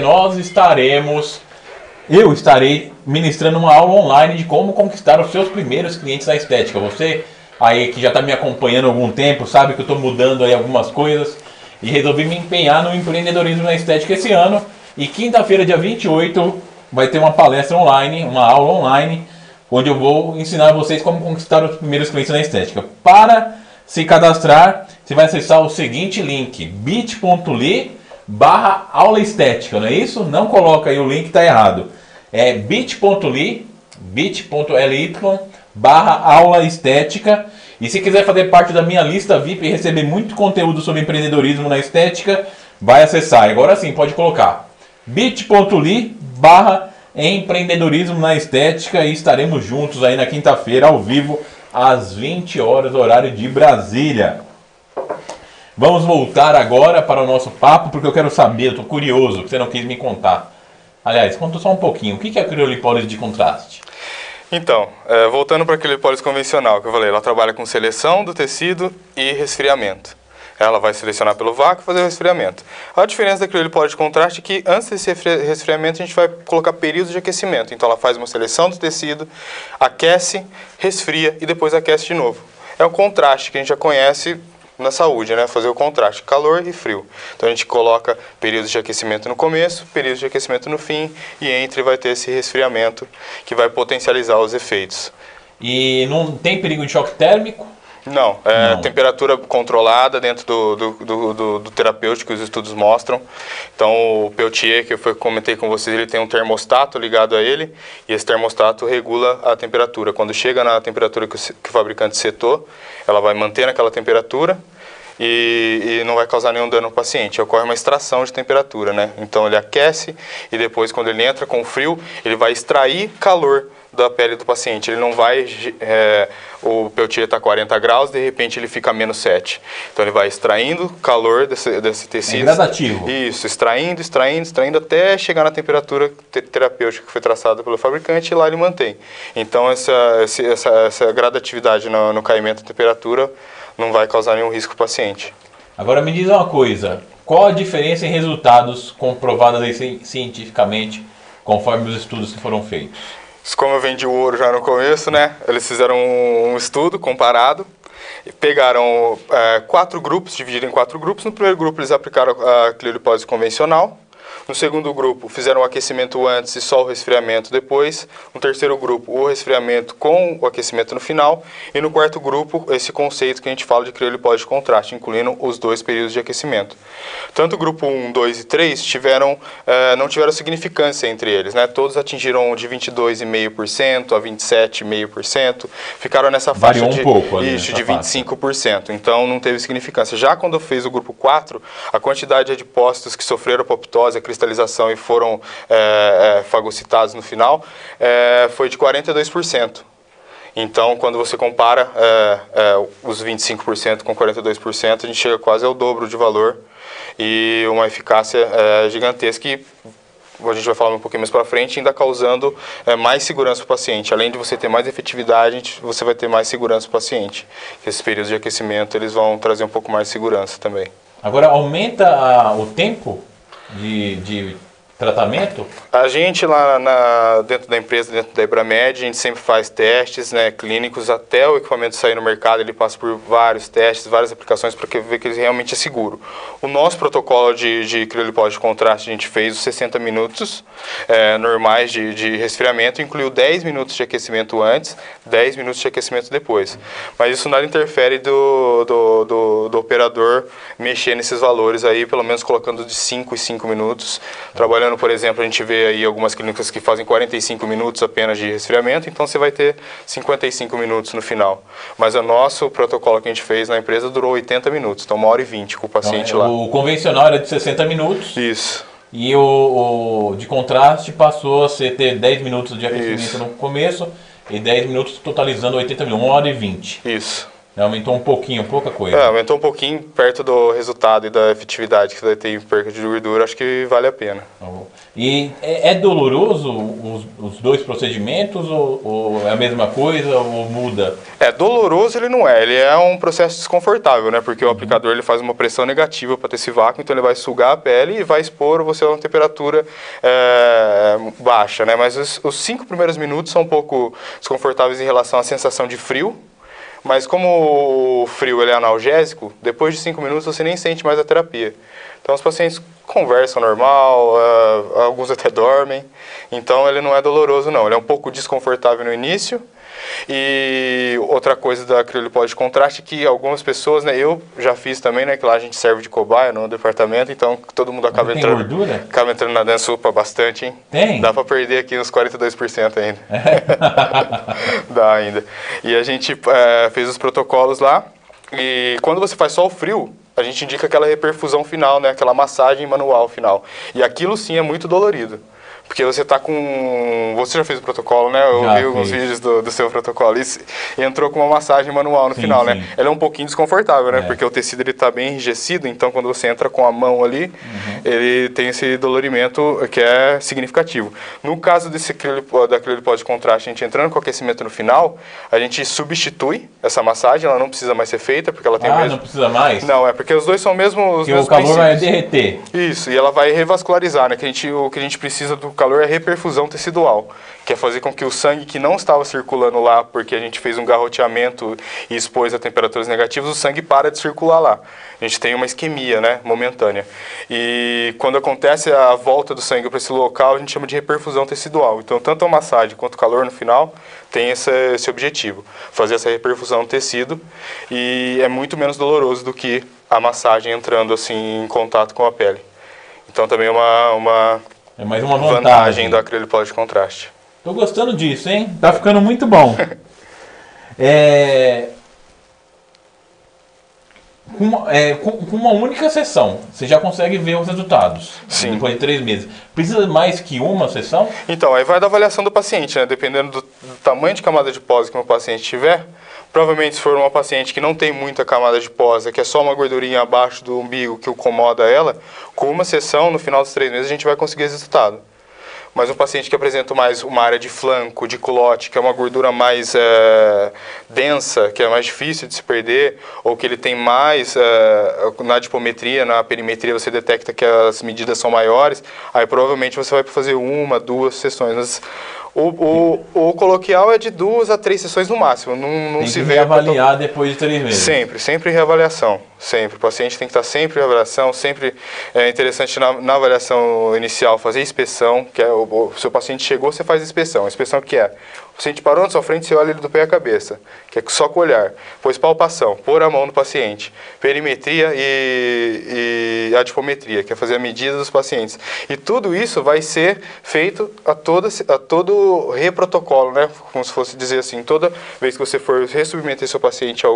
eu estarei ministrando uma aula online de como conquistar os seus primeiros clientes na estética. Você aí que já está me acompanhando há algum tempo sabe que eu estou mudando aí algumas coisas e resolvi me empenhar no empreendedorismo na estética esse ano. E quinta-feira, dia 28, vai ter uma palestra online, uma aula online, onde eu vou ensinar vocês como conquistar os primeiros clientes na estética. Para se cadastrar, você vai acessar o seguinte link, bit.ly/aula estética, não é isso? Não coloca aí o link, está errado. É bit.ly/aula estética. E se quiser fazer parte da minha lista VIP e receber muito conteúdo sobre empreendedorismo na estética, vai acessar. Agora sim, pode colocar bit.ly/empreendedorismo na estética e estaremos juntos aí na quinta-feira ao vivo às 20 horas, horário de Brasília. Vamos voltar agora para o nosso papo, porque eu quero saber, eu estou curioso, que você não quis me contar. Aliás, conta só um pouquinho, o que é a criolipólise de contraste? Então, voltando para a criolipólise convencional, que eu falei, ela trabalha com seleção do tecido e resfriamento. Ela vai selecionar pelo vácuo e fazer o resfriamento. A diferença da criolipólise de contraste é que antes desse resfriamento a gente vai colocar períodos de aquecimento. Então ela faz uma seleção do tecido, aquece, resfria e depois aquece de novo. É o contraste que a gente já conhece na saúde, né? Fazer o contraste, calor e frio. Então a gente coloca períodos de aquecimento no começo, períodos de aquecimento no fim e entre vai ter esse resfriamento que vai potencializar os efeitos. E não tem perigo de choque térmico? Não, não. Temperatura controlada dentro do terapêutico que os estudos mostram. Então o Peltier, que eu comentei com vocês, ele tem um termostato ligado a ele e esse termostato regula a temperatura. Quando chega na temperatura que o fabricante setou, ela vai manter naquela temperatura e não vai causar nenhum dano ao paciente. Ocorre uma extração de temperatura, né? Então ele aquece e depois quando ele entra com frio, ele vai extrair calor da pele do paciente. Ele não vai, o Peltier está a 40 graus, de repente ele fica a menos 7. Então ele vai extraindo calor desse tecido. É gradativo. Isso, extraindo até chegar na temperatura terapêutica que foi traçada pelo fabricante e lá ele mantém. Então essa gradatividade no caimento da temperatura não vai causar nenhum risco para o paciente. Agora me diz uma coisa, qual a diferença em resultados comprovadas aí cientificamente conforme os estudos que foram feitos? Como eu vendi o ouro já no começo, né? Eles fizeram um estudo comparado, pegaram 4 grupos, dividiram em 4 grupos. No primeiro grupo eles aplicaram a criolipólise convencional. No segundo grupo fizeram o aquecimento antes e só o resfriamento depois. No terceiro grupo o resfriamento com o aquecimento no final. E no quarto grupo esse conceito que a gente fala de criolipólise de contraste, incluindo os 2 períodos de aquecimento. Tanto o grupo 1, 2 e 3 não tiveram significância entre eles, né? Todos atingiram de 22,5% a 27,5%. Ficaram nessa faixa de 25%. Então não teve significância. Já quando fez o grupo 4, a quantidade de adipócitos que sofreram apoptose, a cristalização e foram fagocitados no final, foi de 42%. Então, quando você compara os 25% com 42%, a gente chega quase ao dobro de valor e uma eficácia gigantesca que a gente vai falar um pouquinho mais para frente, ainda causando mais segurança para o paciente. Além de você ter mais efetividade, você vai ter mais segurança para o paciente. Esses períodos de aquecimento eles vão trazer um pouco mais de segurança também. Agora, aumenta o tempo de tratamento? A gente lá dentro da empresa, dentro da Ibramed, a gente sempre faz testes, né, clínicos, até o equipamento sair no mercado, ele passa por vários testes, várias aplicações para ver que ele realmente é seguro. O nosso protocolo de criolipólise de contraste, a gente fez os 60 minutos normais de resfriamento, incluiu 10 minutos de aquecimento antes, 10 minutos de aquecimento depois. Mas isso nada interfere do operador mexer nesses valores aí, pelo menos colocando de 5 e 5 minutos, trabalhando trabalhando, por exemplo, a gente vê aí algumas clínicas que fazem 45 minutos apenas de resfriamento, então você vai ter 55 minutos no final. Mas o nosso protocolo que a gente fez na empresa durou 80 minutos, então 1h20 com o paciente lá. O convencional era de 60 minutos. Isso. E o de contraste passou a ter 10 minutos de aquecimento no começo e 10 minutos totalizando 80 minutos, 1h20. Isso. Aumentou um pouquinho, pouca coisa. Aumentou um pouquinho perto do resultado e da efetividade que vai ter em perca de gordura, acho que vale a pena. E é doloroso os dois procedimentos ou é a mesma coisa ou muda? É doloroso, ele não é. Ele é um processo desconfortável, né? Porque o aplicador ele faz uma pressão negativa para ter esse vácuo, então ele vai sugar a pele e vai expor você a uma temperatura baixa, né? Mas os 5 primeiros minutos são um pouco desconfortáveis em relação à sensação de frio. Mas como o frio ele é analgésico, depois de 5 minutos você nem sente mais a terapia. Então os pacientes conversam normal, alguns até dormem. Então ele não é doloroso não, ele é um pouco desconfortável no início. E outra coisa da criolipólise de contraste que algumas pessoas, né, eu já fiz também, né, que lá a gente serve de cobaia no departamento, então todo mundo acaba entrando na dança bastante, hein? Tem? Dá pra perder aqui uns 42% ainda. Dá ainda. E a gente fez os protocolos lá, e quando você faz só o frio, a gente indica aquela reperfusão final, né, aquela massagem manual final. E aquilo sim é muito dolorido. Porque você tá com... Você já fez o protocolo, né? Eu vi alguns vídeos do seu protocolo. E entrou com uma massagem manual no final, né? Ela é um pouquinho desconfortável, né? Porque o tecido ele tá bem enrijecido, então quando você entra com a mão ali, ele tem esse dolorimento que é significativo. No caso da criolipólise de contraste, a gente entrando com aquecimento no final, a gente substitui essa massagem, ela não precisa mais ser feita, porque ela tem o mesmo... não precisa mais? Não, é porque os dois são mesmo os porque mesmos o calor princípios. vai derreter. Isso, e ela vai revascularizar, né? O que a gente precisa do calor é reperfusão tecidual, que é fazer com que o sangue que não estava circulando lá, porque a gente fez um garroteamento e expôs a temperaturas negativas, o sangue para de circular lá. A gente tem uma isquemia, né, momentânea. E quando acontece a volta do sangue para esse local, a gente chama de reperfusão tecidual. Então, tanto a massagem quanto o calor no final tem esse objetivo, fazer essa reperfusão no tecido, e é muito menos doloroso do que a massagem entrando assim em contato com a pele. Então, também é mais uma vantagem da criolipólise de contraste. Tô gostando disso, hein? Tá ficando muito bom. Com uma única sessão, você já consegue ver os resultados. Sim. Depois de 3 meses. Precisa mais que uma sessão? Então, aí vai da avaliação do paciente, né? Dependendo do tamanho de camada de pós que o paciente tiver. Provavelmente, se for uma paciente que não tem muita camada de pós, que é só uma gordurinha abaixo do umbigo que incomoda ela, com uma sessão, no final dos 3 meses, a gente vai conseguir esse resultado. Mas um paciente que apresenta mais uma área de flanco, de culote, que é uma gordura mais densa, que é mais difícil de se perder, ou que ele tem mais, na adipometria, na perimetria, você detecta que as medidas são maiores, aí provavelmente você vai fazer 1, 2 sessões. Mas o coloquial é de 2 a 3 sessões no máximo. Não se vê reavaliar depois de 3 meses. Sempre reavaliação. Sempre. O paciente tem que estar sempre em avaliação. Sempre é interessante na avaliação inicial fazer inspeção, que é o seu paciente chegou, você faz inspeção. A inspeção que é? O paciente parou na sua frente, você olha ele do pé à cabeça, que é só com o olhar. Depois palpação, pôr a mão no paciente. Perimetria e adipometria, que é fazer a medida dos pacientes. E tudo isso vai ser feito a todo reprotocolo, né? Como se fosse dizer assim, toda vez que você for resubmeter seu paciente a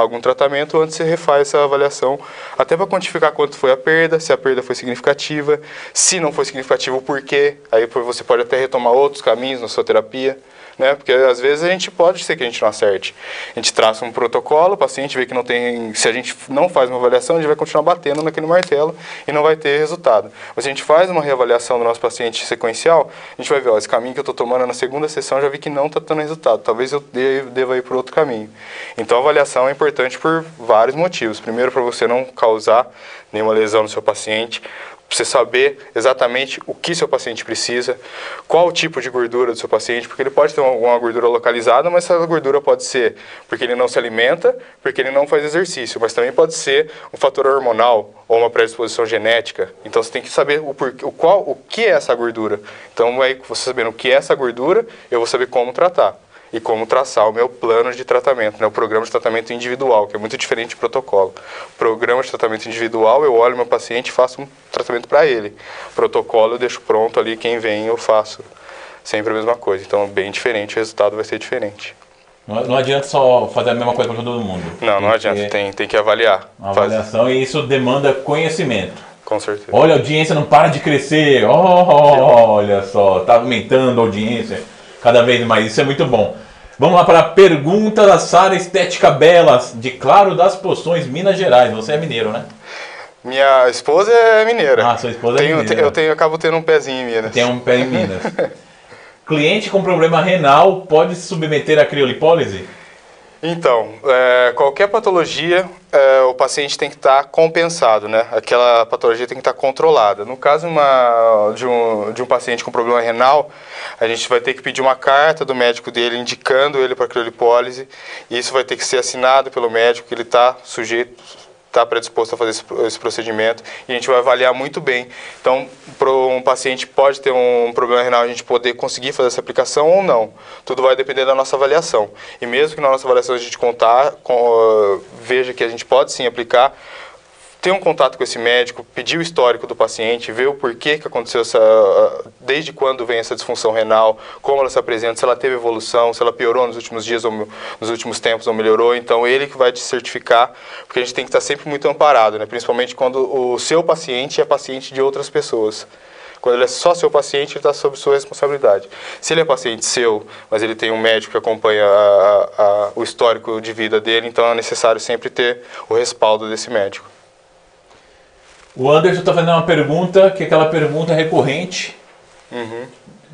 algum tratamento, antes você refaz essa avaliação, até para quantificar quanto foi a perda, se a perda foi significativa, se não foi significativa, o porquê. Aí você pode até retomar outros caminhos na sua terapia. Né? Porque às vezes a gente pode ser que a gente não acerte. A gente traça um protocolo, o paciente vê que não tem... Se a gente não faz uma avaliação, a gente vai continuar batendo naquele martelo e não vai ter resultado. Mas se a gente faz uma reavaliação do nosso paciente sequencial, a gente vai ver, esse caminho que eu estou tomando na segunda sessão, já vi que não está dando resultado. Talvez eu deva ir por outro caminho. Então a avaliação é importante por vários motivos. Primeiro, para você não causar nenhuma lesão no seu paciente, para você saber exatamente o que seu paciente precisa, qual o tipo de gordura do seu paciente, porque ele pode ter alguma gordura localizada, mas essa gordura pode ser porque ele não se alimenta, porque ele não faz exercício, mas também pode ser um fator hormonal ou uma predisposição genética. Então você tem que saber o que é essa gordura. Então, aí, você sabendo o que é essa gordura, eu vou saber como tratar. e como traçar o meu plano de tratamento, né? O programa de tratamento individual, que é muito diferente do protocolo. O programa de tratamento individual, eu olho meu paciente e faço um tratamento para ele. O protocolo eu deixo pronto ali, quem vem eu faço sempre a mesma coisa. Então, bem diferente, o resultado vai ser diferente. Não adianta só fazer a mesma coisa para todo mundo. Não adianta, tem que avaliar. Uma avaliação e isso demanda conhecimento. Com certeza. Olha, a audiência não para de crescer. Olha só, tá aumentando a audiência cada vez mais. Isso é muito bom. Vamos lá para a pergunta da Sara Estética Belas, de Claro das Poções, Minas Gerais. Você é mineiro, né? Minha esposa é mineira. Ah, sua esposa é mineira. Eu acabo tendo um pezinho em Minas. Tem um pé em Minas. Cliente com problema renal pode se submeter à criolipólise? Então, qualquer patologia, o paciente tem que estar compensado, né? Aquela patologia tem que estar controlada. No caso de um paciente com problema renal, a gente vai ter que pedir uma carta do médico dele indicando ele para criolipólise, e isso vai ter que ser assinado pelo médico que ele está predisposto a fazer esse procedimento, e a gente vai avaliar muito bem. Então, para um paciente pode ter um problema renal, a gente poder conseguir fazer essa aplicação ou não. Tudo vai depender da nossa avaliação. E mesmo que na nossa avaliação a gente veja que a gente pode sim aplicar, ter um contato com esse médico, pedir o histórico do paciente, ver o porquê que aconteceu desde quando vem essa disfunção renal, como ela se apresenta, se ela teve evolução, se ela piorou nos últimos dias ou nos últimos tempos ou melhorou. Então, ele que vai te certificar, porque a gente tem que estar sempre muito amparado, né? Principalmente quando o seu paciente é paciente de outras pessoas. Quando ele é só seu paciente, ele está sob sua responsabilidade. Se ele é paciente seu, mas ele tem um médico que acompanha o histórico de vida dele, então é necessário sempre ter o respaldo desse médico. O Anderson está fazendo uma pergunta, que é aquela pergunta recorrente,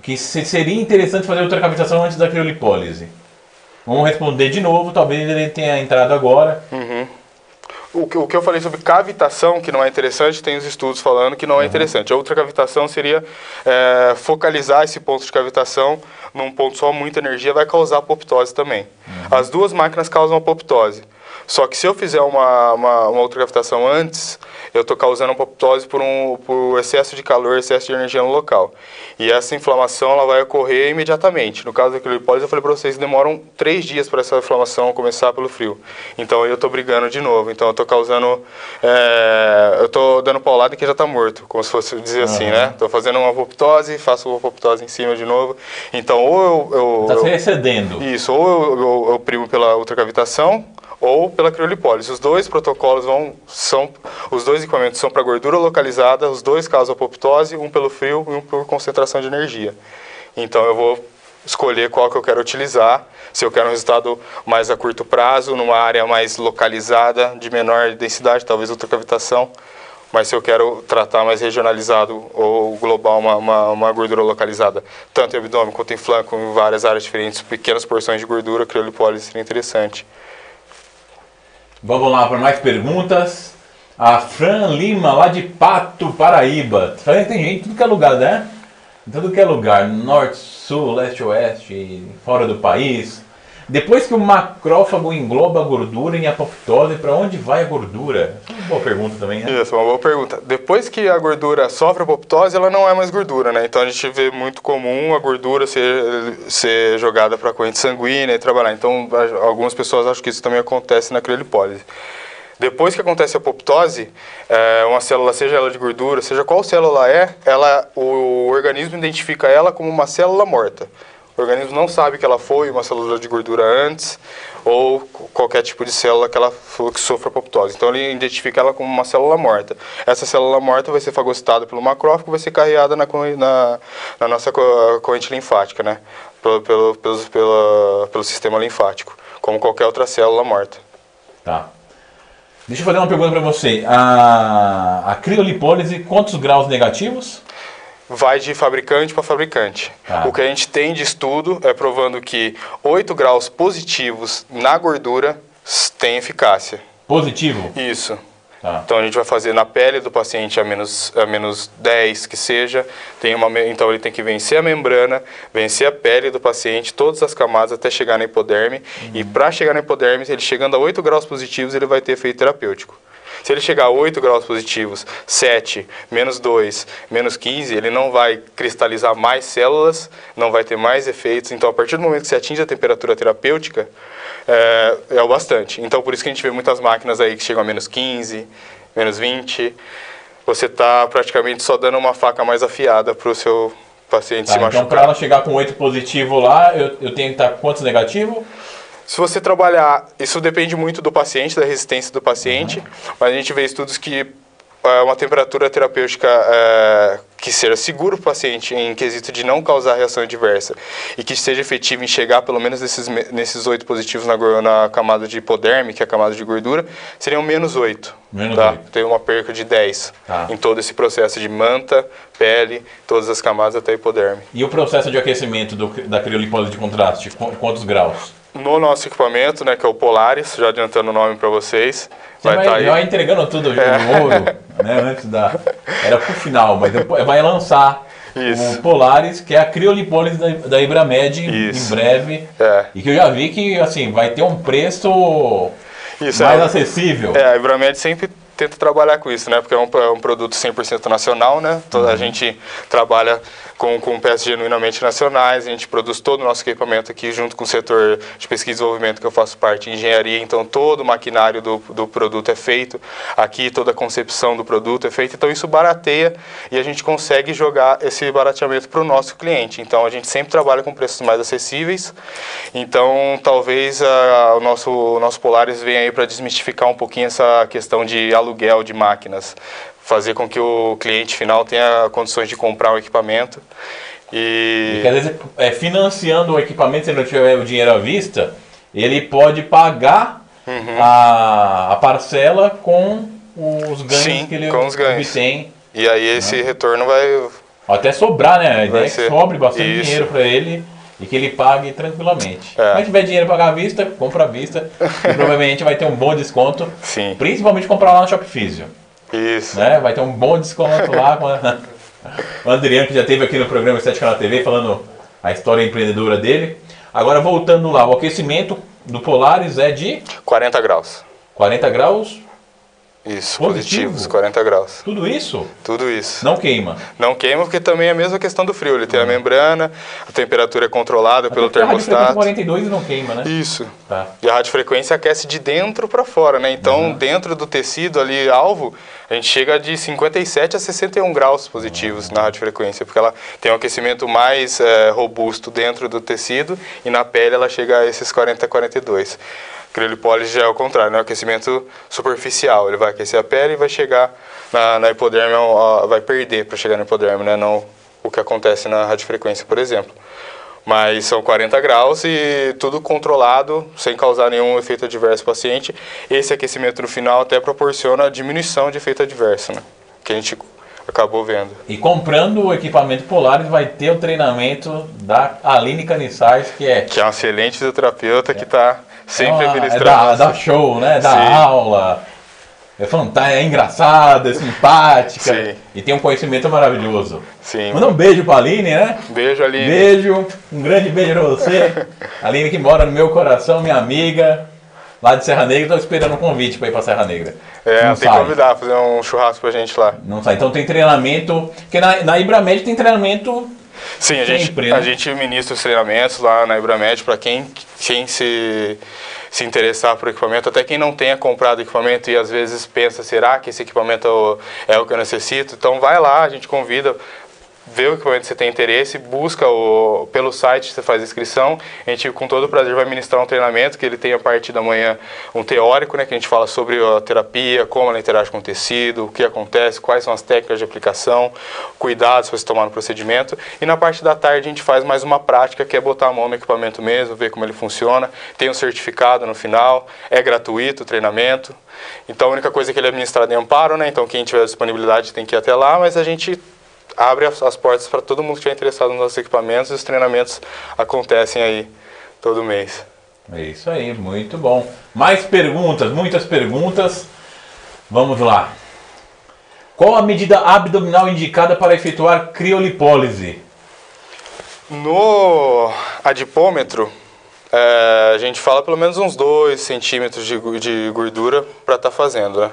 que seria interessante fazer outra cavitação antes da criolipólise. Vamos responder de novo, talvez ele tenha entrado agora. O que eu falei sobre cavitação, que não é interessante, tem os estudos falando que não é interessante. A outra cavitação seria focalizar esse ponto de cavitação num ponto só, muita energia, vai causar apoptose também. As duas máquinas causam apoptose. Só que se eu fizer uma outra cavitação antes, eu estou causando apoptose por excesso de calor, excesso de energia no local. E essa inflamação ela vai ocorrer imediatamente. No caso da criolipólise, eu falei para vocês, demoram 3 dias para essa inflamação começar pelo frio. Então eu estou brigando de novo. Então eu estou causando... eu estou dando paulada em quem já está morto, como se fosse dizer assim, né? Estou fazendo uma apoptose, faço uma apoptose em cima de novo. Então ou Está se excedendo. Isso, ou eu primo pela ultracavitação, ou pela criolipólise. Os dois protocolos os dois equipamentos são para gordura localizada, os dois causam apoptose, um pelo frio e um por concentração de energia. Então eu vou escolher qual que eu quero utilizar, se eu quero um resultado mais a curto prazo, numa área mais localizada, de menor densidade, talvez ultracavitação, mas se eu quero tratar mais regionalizado ou global, uma gordura localizada, tanto em abdômen quanto em flanco, em várias áreas diferentes, pequenas porções de gordura, a criolipólise seria interessante. Vamos lá para mais perguntas. A Fran Lima, lá de Pato, Paraíba. Tem gente em tudo que é lugar, né? Em tudo que é lugar. Norte, sul, leste, oeste, fora do país. Depois que o macrófago engloba a gordura em apoptose, para onde vai a gordura? Essa é uma boa pergunta também, né? Isso, uma boa pergunta. Depois que a gordura sofre apoptose, ela não é mais gordura, né? Então a gente vê muito comum a gordura ser jogada para a corrente sanguínea e trabalhar. Então algumas pessoas acham que isso também acontece na criolipólise. Depois que acontece a apoptose, uma célula, seja ela de gordura, seja qual célula o organismo identifica ela como uma célula morta. O organismo não sabe que ela foi uma célula de gordura antes ou qualquer tipo de célula que sofra apoptose. Então ele identifica ela como uma célula morta. Essa célula morta vai ser fagocitada pelo macrófago, vai ser carreada na nossa corrente linfática, né? Pelo sistema linfático, como qualquer outra célula morta. Tá. Deixa eu fazer uma pergunta para você. A criolipólise, quantos graus negativos? Vai de fabricante para fabricante. O que a gente tem de estudo é provando que 8 graus positivos na gordura tem eficácia. Positivo? Isso. Então a gente vai fazer na pele do paciente a menos 10 que seja. Então ele tem que vencer a membrana, vencer a pele do paciente, todas as camadas até chegar na hipoderme. E para chegar na hipoderme, ele chegando a 8 graus positivos, ele vai ter efeito terapêutico. Se ele chegar a 8 graus positivos, 7, menos 2, menos 15, ele não vai cristalizar mais células, não vai ter mais efeitos. Então, a partir do momento que você atinge a temperatura terapêutica, é o bastante. Então, por isso que a gente vê muitas máquinas aí que chegam a menos 15, menos 20. Você está praticamente só dando uma faca mais afiada para o seu paciente se machucar. Então, para ela chegar com 8 positivo lá, eu tenho que estar com quantos negativo? Se você trabalhar, isso depende muito do paciente, da resistência do paciente, mas a gente vê estudos que uma temperatura terapêutica que seja segura para o paciente em quesito de não causar reação adversa e que seja efetiva em chegar pelo menos nesses 8 positivos na camada de hipoderme, que é a camada de gordura, seriam menos 8. Menos tá? 8. Tem uma perca de 10 em todo esse processo de manta, pele, todas as camadas até hipoderme. E o processo de aquecimento da criolipólise de contraste, quantos graus? No nosso equipamento, né, que é o Polaris, já adiantando o nome para vocês, vai entregando tudo no ouro, né, antes era pro final, mas depois vai lançar o Polaris, que é a criolipólise da Ibramed em breve, e que eu já vi que assim, vai ter um preço mais acessível. A Ibramed sempre tenta trabalhar com isso, né, porque é um produto 100% nacional, né, a gente trabalha com peças genuinamente nacionais, a gente produz todo o nosso equipamento aqui junto com o setor de pesquisa e desenvolvimento que eu faço parte, engenharia, então todo o maquinário do produto é feito aqui, toda a concepção do produto é feita, então isso barateia e a gente consegue jogar esse barateamento para o nosso cliente, então a gente sempre trabalha com preços mais acessíveis, então talvez o nosso Polaris venha aí para desmistificar um pouquinho essa questão de aluguel de máquinas, fazer com que o cliente final tenha condições de comprar o equipamento. E às vezes, financiando o equipamento, se ele não tiver o dinheiro à vista, ele pode pagar a parcela com os ganhos que ele obtém. E aí esse retorno vai... Até sobrar, né? A ideia é que sobre bastante dinheiro para ele e que ele pague tranquilamente. Se tiver dinheiro para pagar à vista, compra à vista. E provavelmente vai ter um bom desconto. Sim. Principalmente comprar lá no Shop Físio. Isso. Né? Vai ter um bom desconto lá com o Adriano, que já esteve aqui no programa Estética na TV, falando a história empreendedora dele. Agora, voltando lá, o aquecimento do Polaris é de... 40 graus. 40 graus? Isso, positivos, 40 graus. Tudo isso? Tudo isso. Não queima? Não queima porque também é a mesma questão do frio. Ele tem a membrana, a temperatura é controlada pelo termostato. A radiofrequência 42 não queima, né? Isso. Tá. E a radiofrequência aquece de dentro para fora, né? Então, dentro do tecido ali, alvo, a gente chega de 57 a 61 graus positivos na radiofrequência, porque ela tem um aquecimento mais robusto dentro do tecido e na pele ela chega a esses 40 a 42. Criolipólise já é o contrário, né? O aquecimento superficial, ele vai aquecer a pele e vai chegar na hipoderme, vai perder para chegar na hipoderme, né? Não o que acontece na radiofrequência, por exemplo. Mas são 40 graus e tudo controlado, sem causar nenhum efeito adverso ao paciente. Esse aquecimento no final até proporciona a diminuição de efeito adverso, né? Que a gente acabou vendo. E comprando o equipamento Polaris vai ter o treinamento da Aline Canissais, que é uma excelente fisioterapeuta que está sempre ministrando. Dá show, né? Dá aula. É fantástica, é engraçada, é simpática. Sim. E tem um conhecimento maravilhoso. Sim. Manda um beijo pra Aline, né? Beijo, Aline. Beijo, um grande beijo pra você. Aline que mora no meu coração, minha amiga, lá de Serra Negra. Tô esperando um convite pra ir pra Serra Negra. Tem que convidar, fazer um churrasco pra gente lá. Não sai. Então tem treinamento, porque na Ibramed tem treinamento. Sim, sempre, a gente ministra os treinamentos lá na Ibramed para quem se interessar por equipamento, até quem não tenha comprado equipamento e às vezes pensa, será que esse equipamento é o que eu necessito? Então vai lá, a gente convida, vê o equipamento que você tem interesse, busca pelo site, você faz a inscrição, a gente com todo prazer vai ministrar um treinamento, que ele tem a partir da manhã um teórico, né, que a gente fala sobre a terapia, como ela interage com o tecido, o que acontece, quais são as técnicas de aplicação, cuidados para se tomar no procedimento, e na parte da tarde a gente faz mais uma prática, que é botar a mão no equipamento mesmo, ver como ele funciona, tem um certificado no final, é gratuito o treinamento, então a única coisa que ele é administrado em Amparo, né, então quem tiver disponibilidade tem que ir até lá, mas a gente abre as portas para todo mundo que estiver interessado nos nossos equipamentos e os treinamentos acontecem aí todo mês. É isso aí, muito bom. Mais perguntas, muitas perguntas. Vamos lá. Qual a medida abdominal indicada para efetuar criolipólise? No adipômetro, a gente fala pelo menos uns 2 centímetros de gordura para estar fazendo, né?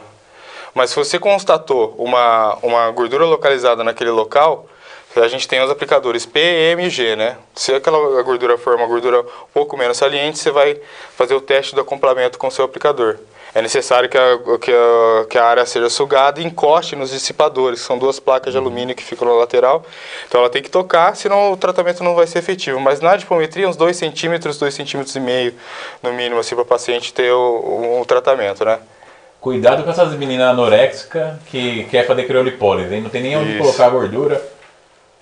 Mas se você constatou uma gordura localizada naquele local, a gente tem os aplicadores PMG, né? Se aquela gordura for uma gordura um pouco menos saliente, você vai fazer o teste do acoplamento com o seu aplicador. É necessário que a área seja sugada e encoste nos dissipadores, que são duas placas de alumínio que ficam na lateral. Então ela tem que tocar, senão o tratamento não vai ser efetivo. Mas na dipometria, uns 2 centímetros, 2,5 centímetros no mínimo, assim, para o paciente ter o tratamento, né? Cuidado com essas meninas anoréxicas que quer fazer criolipólise, hein? Não tem nem onde colocar a gordura.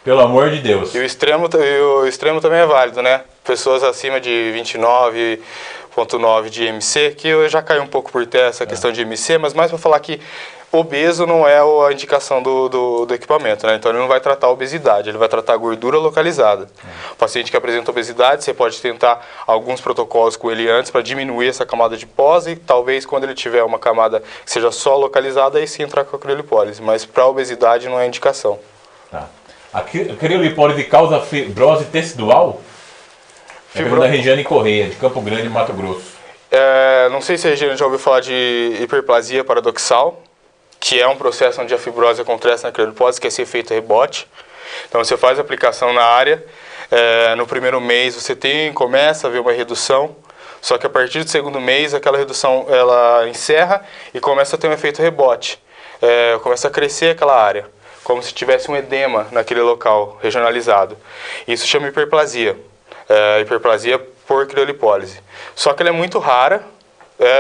Pelo amor de Deus. E o extremo também é válido, né? Pessoas acima de 29,9 de IMC, que eu já caí um pouco por terra essa questão de IMC, mas mais para falar que obeso não é a indicação do equipamento, né? Então ele não vai tratar a obesidade, ele vai tratar a gordura localizada. O paciente que apresenta obesidade, você pode tentar alguns protocolos com ele antes para diminuir essa camada de pós e talvez quando ele tiver uma camada que seja só localizada, aí sim entrar com a criolipólise. Mas para a obesidade não é indicação. Tá. A criolipólise causa fibrose tecidual? Da Regiane Correia, de Campo Grande, Mato Grosso. Não sei se a Regiane já ouviu falar de hiperplasia paradoxal, que é um processo onde a fibrose acontece na criolipólise, que é esse efeito rebote. Então você faz a aplicação na área, no primeiro mês você começa a ver uma redução, só que a partir do segundo mês aquela redução ela encerra e começa a ter um efeito rebote. Começa a crescer aquela área, como se tivesse um edema naquele local regionalizado. Isso chama hiperplasia. Hiperplasia por criolipólise. Só que ela é muito rara,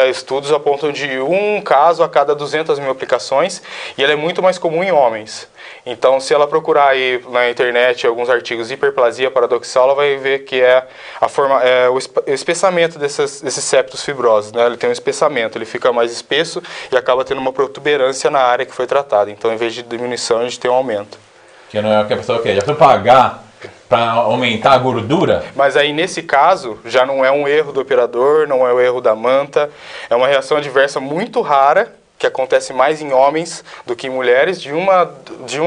estudos apontam de um caso a cada 200 mil aplicações e ela é muito mais comum em homens. Então, se ela procurar aí na internet alguns artigos de hiperplasia paradoxal, ela vai ver que o espessamento desses septos fibrosos, né? Ele tem um espessamento, ele fica mais espesso e acaba tendo uma protuberância na área que foi tratada. Então, em vez de diminuição, a gente tem um aumento. Que não é o que a pessoa quer. Já foi pagar para aumentar a gordura? Mas aí, nesse caso, já não é um erro do operador, não é um erro da manta, é uma reação adversa muito rara, que acontece mais em homens do que em mulheres, de uma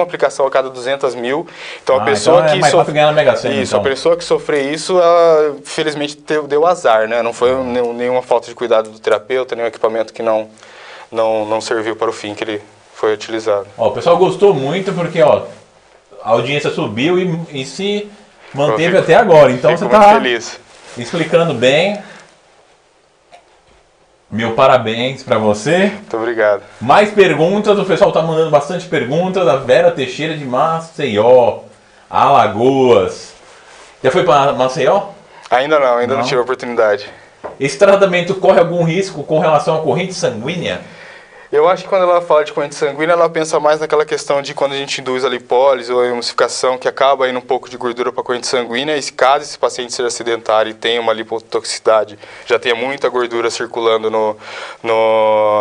aplicação a cada 200 mil. Então, a pessoa então mais fácil ganhar na Mega Sena, isso, então. A pessoa que sofreu isso, ela, felizmente, deu azar, né? Não foi nenhuma falta de cuidado do terapeuta, nenhum equipamento que não serviu para o fim que ele foi utilizado. O pessoal gostou muito porque, a audiência subiu e se manteve até agora. Então você está explicando bem. Meu parabéns para você. Muito obrigado. Mais perguntas, o pessoal está mandando bastante perguntas. A Vera Teixeira de Maceió, Alagoas. Já foi para Maceió? Ainda não tive a oportunidade. Esse tratamento corre algum risco com relação à corrente sanguínea? Eu acho que quando ela fala de corrente sanguínea, ela pensa mais naquela questão de quando a gente induz a lipólise ou a emulsificação, que acaba indo um pouco de gordura para a corrente sanguínea. E caso esse paciente seja sedentário e tenha uma lipotoxicidade, já tenha muita gordura circulando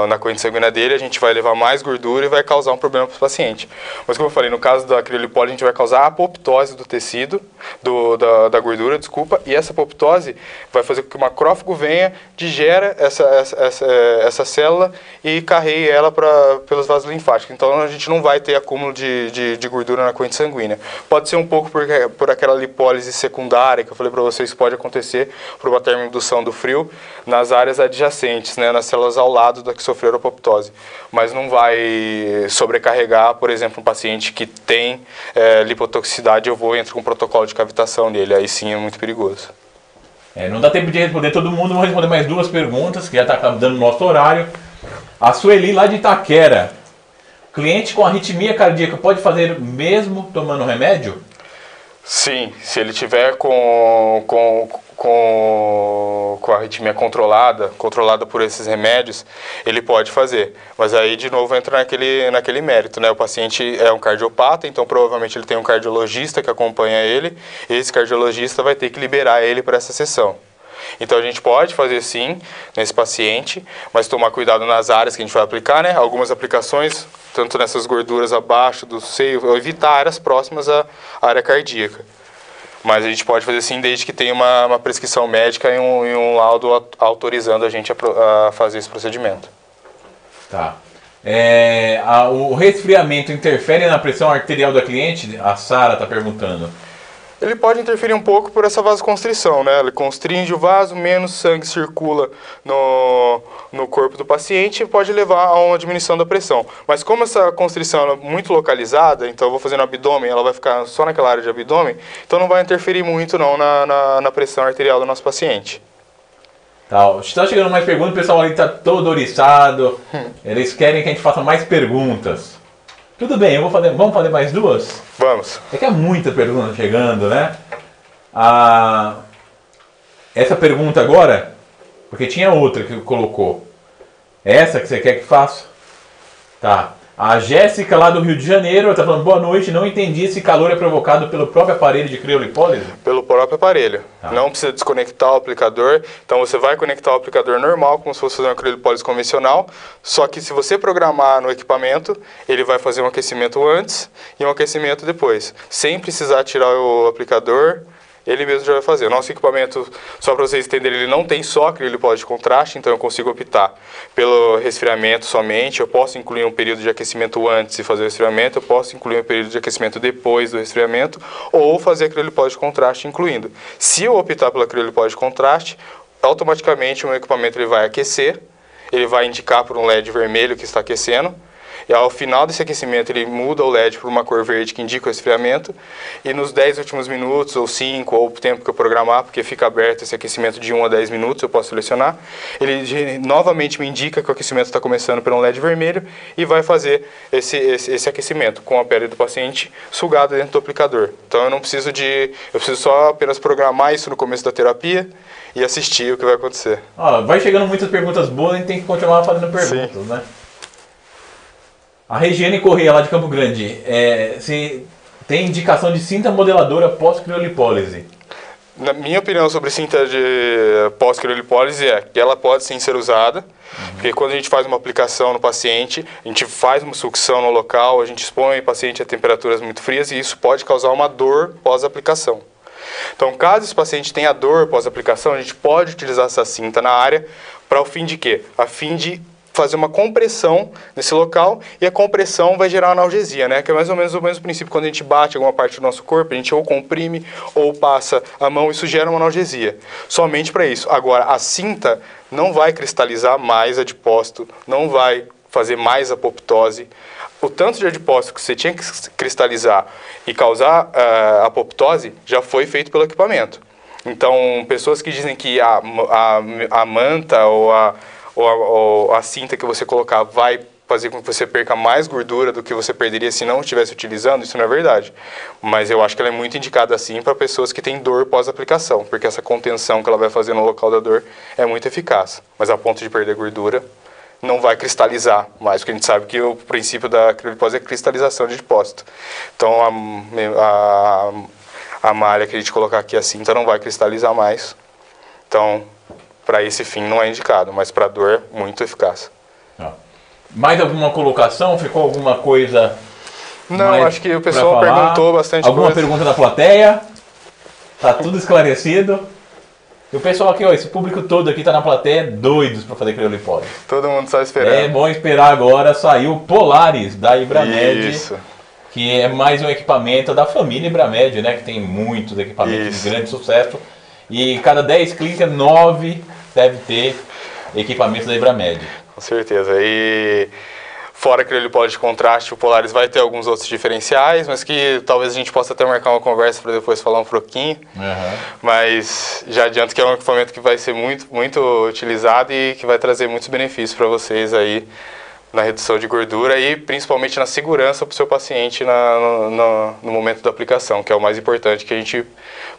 na corrente sanguínea dele, a gente vai levar mais gordura e vai causar um problema para o paciente. Mas como eu falei, no caso da criolipólise, a gente vai causar a apoptose do tecido, da gordura, e essa apoptose vai fazer com que o macrófago venha, digera essa célula e carregue ela pelos vasos linfáticos. Então a gente não vai ter acúmulo de gordura na corrente sanguínea. Pode ser um pouco por aquela lipólise secundária que eu falei para vocês, pode acontecer por uma termoindução do frio nas áreas adjacentes, né, nas células ao lado da que sofreram apoptose. Mas não vai sobrecarregar, por exemplo, um paciente que tem lipotoxicidade, entro com um protocolo de cavitação nele. Aí sim é muito perigoso. Não dá tempo de responder todo mundo, vou responder mais 2 perguntas, que já está dando o nosso horário. A Sueli, lá de Itaquera. Cliente com arritmia cardíaca pode fazer mesmo tomando remédio? Sim, se ele tiver com a arritmia controlada por esses remédios, ele pode fazer. Mas aí, de novo, entra naquele mérito, né? O paciente é um cardiopata, então provavelmente ele tem um cardiologista que acompanha ele, e esse cardiologista vai ter que liberar ele para essa sessão. Então a gente pode fazer sim nesse paciente, mas tomar cuidado nas áreas que a gente vai aplicar, né? Algumas aplicações, tanto nessas gorduras abaixo do seio, ou evitar áreas próximas à área cardíaca. Mas a gente pode fazer sim desde que tenha uma prescrição médica e um laudo autorizando a gente a fazer esse procedimento. Tá. O resfriamento interfere na pressão arterial da cliente? A Sara está perguntando. Ele pode interferir um pouco por essa vasoconstrição, né? Ele constringe o vaso, menos sangue circula no corpo do paciente e pode levar a uma diminuição da pressão. Mas como essa constrição é muito localizada, então eu vou fazer no abdômen, ela vai ficar só naquela área de abdômen, então não vai interferir muito não na pressão arterial do nosso paciente. Está chegando mais perguntas, o pessoal ali está todo oriçado, eles querem que a gente faça mais perguntas. Tudo bem, vamos fazer mais duas? Vamos. É que é muita pergunta chegando, né? Essa pergunta agora, porque tinha outra que colocou. Essa que você quer que faça? Tá. A Jéssica lá do Rio de Janeiro está falando, boa noite, não entendi se calor é provocado pelo próprio aparelho de criolipólise? Pelo próprio aparelho. Tá. Não precisa desconectar o aplicador. Então você vai conectar o aplicador normal, como se fosse fazer uma criolipólise convencional. Só que se você programar no equipamento, ele vai fazer um aquecimento antes e um aquecimento depois. Sem precisar tirar o aplicador, ele mesmo já vai fazer. O nosso equipamento, só para vocês entenderem, ele não tem só criolipólise de contraste, então eu consigo optar pelo resfriamento somente. Eu posso incluir um período de aquecimento antes e fazer o resfriamento, eu posso incluir um período de aquecimento depois do resfriamento, ou fazer a criolipólise de contraste incluindo. Se eu optar pela criolipólise de contraste, automaticamente o meu equipamento ele vai aquecer, ele vai indicar por um LED vermelho que está aquecendo, e ao final desse aquecimento ele muda o LED por uma cor verde que indica o resfriamento, e nos 10 últimos minutos, ou 5, ou o tempo que eu programar, porque fica aberto esse aquecimento de 1 a 10 minutos, eu posso selecionar, ele novamente me indica que o aquecimento está começando por um LED vermelho e vai fazer esse aquecimento com a pele do paciente sugada dentro do aplicador. Então eu preciso só apenas programar isso no começo da terapia e assistir o que vai acontecer. Vai chegando muitas perguntas boas, a gente tem que continuar fazendo perguntas, Sim. né? A Regiane Corrêa, lá de Campo Grande, se tem indicação de cinta modeladora pós-criolipólise? Na minha opinião sobre cinta de pós-criolipólise é que ela pode sim ser usada, porque quando a gente faz uma aplicação no paciente, a gente faz uma sucção no local, a gente expõe o paciente a temperaturas muito frias e isso pode causar uma dor pós-aplicação. Então, caso esse paciente tenha dor pós-aplicação, a gente pode utilizar essa cinta na área para o fim de quê? A fim de fazer uma compressão nesse local e a compressão vai gerar analgesia, né? Que é mais ou menos o mesmo princípio quando a gente bate alguma parte do nosso corpo, a gente ou comprime ou passa a mão, isso gera uma analgesia. Somente para isso. Agora, a cinta não vai cristalizar mais adipócito, não vai fazer mais apoptose. O tanto de adipócito que você tinha que cristalizar e causar apoptose já foi feito pelo equipamento. Então, pessoas que dizem que a manta ou a cinta que você colocar vai fazer com que você perca mais gordura do que você perderia se não estivesse utilizando, isso não é verdade. Mas eu acho que ela é muito indicada assim para pessoas que têm dor pós-aplicação, porque essa contenção que ela vai fazer no local da dor é muito eficaz. Mas a ponto de perder gordura, não vai cristalizar mais, porque a gente sabe que o princípio da criolipólise é cristalização de depósito. Então a malha que a gente colocar aqui, a cinta, não vai cristalizar mais. Então, para esse fim não é indicado, mas para dor, muito eficaz. Mais alguma colocação? Ficou alguma coisa? Não, acho que o pessoal perguntou bastante coisa. Alguma pergunta da plateia? Tá tudo esclarecido. E o pessoal aqui, esse público todo aqui tá na plateia, doidos para fazer criolipólise. Todo mundo só esperando. É bom esperar agora sair o Polaris da Ibramed. Isso. Que é mais um equipamento da família Ibramed, né? Que tem muitos equipamentos de grande sucesso. E cada 10 clínicas, 9 deve ter equipamentos da Ibramed. Com certeza. E fora a criolipólise de contraste, o Polaris vai ter alguns outros diferenciais, mas que talvez a gente possa até marcar uma conversa para depois falar um pouquinho. Mas já adianto que é um equipamento que vai ser muito utilizado e que vai trazer muitos benefícios para vocês na redução de gordura e principalmente na segurança para o seu paciente no momento da aplicação, que é o mais importante que a gente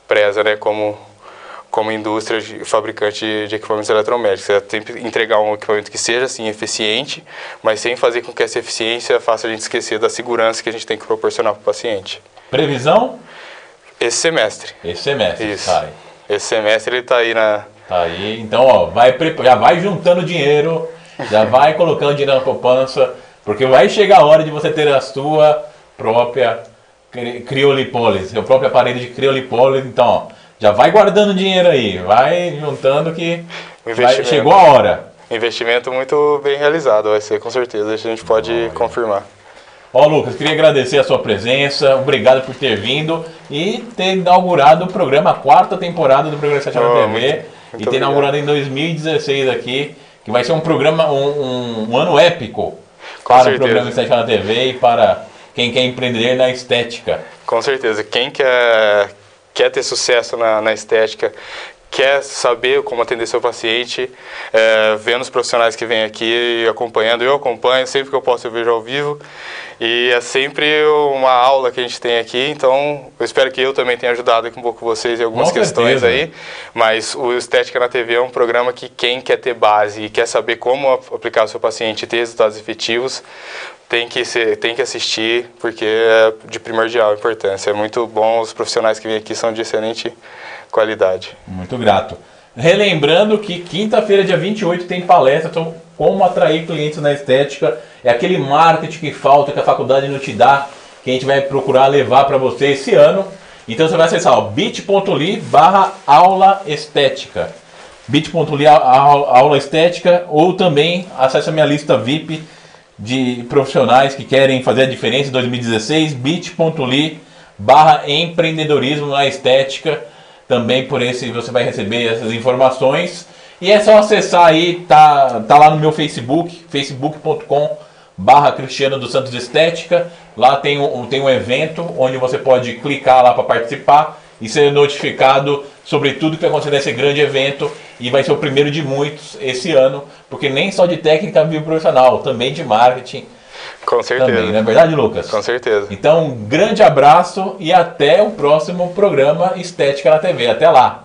preza, né, como indústria fabricante de equipamentos eletromédicos. Você tem que entregar um equipamento que seja assim eficiente, mas sem fazer com que essa eficiência faça a gente esquecer da segurança que a gente tem que proporcionar para o paciente. Previsão? Esse semestre. Esse semestre. Isso. Tá aí. Esse semestre ele está aí na... Tá aí. Então, já vai juntando dinheiro, já vai colocando dinheiro na poupança, porque vai chegar a hora de você ter a sua própria criolipólise, seu próprio aparelho de criolipólise. Então, já vai guardando dinheiro aí, vai juntando que chegou a hora. Investimento muito bem realizado, vai ser com certeza, a gente pode confirmar. Ó, Lucas, queria agradecer a sua presença, obrigado por ter vindo e ter inaugurado o programa, a 4ª temporada do programa Estética na TV, e ter inaugurado em 2016 aqui, que vai ser um programa, um ano épico para o programa Estética na TV e para quem quer empreender na estética. Com certeza, quem quer ter sucesso na estética, quer saber como atender seu paciente, vendo os profissionais que vêm aqui acompanhando, eu acompanho, sempre que eu posso eu vejo ao vivo, e é sempre uma aula que a gente tem aqui, então eu espero que eu também tenha ajudado aqui um pouco vocês em algumas questões aí, mas o Estética na TV é um programa que quem quer ter base e quer saber como aplicar o seu paciente e ter resultados efetivos, tem que assistir, porque é de primordial importância. É muito bom, os profissionais que vêm aqui são de excelente qualidade. Muito grato. Relembrando que quinta-feira, dia 28, tem palestra sobre como atrair clientes na estética. É aquele marketing que falta, que a faculdade não te dá, que a gente vai procurar levar para você esse ano. Então você vai acessar bit.ly/aula estética. bit.ly/aula estética, ou também acesse a minha lista VIP de profissionais que querem fazer a diferença em 2016, bit.ly/empreendedorismo na estética. Também por esse você vai receber essas informações. E é só acessar aí, tá lá no meu Facebook, facebook.com/Cristiano dos Santos Estética. Lá tem um evento onde você pode clicar lá para participar e ser notificado sobre tudo que vai acontecer nesse grande evento. E vai ser o primeiro de muitos esse ano, porque nem só de técnica vive profissional, também de marketing. Com certeza. Também, não é verdade, Lucas? Com certeza. Então, um grande abraço e até o próximo programa Estética na TV. Até lá!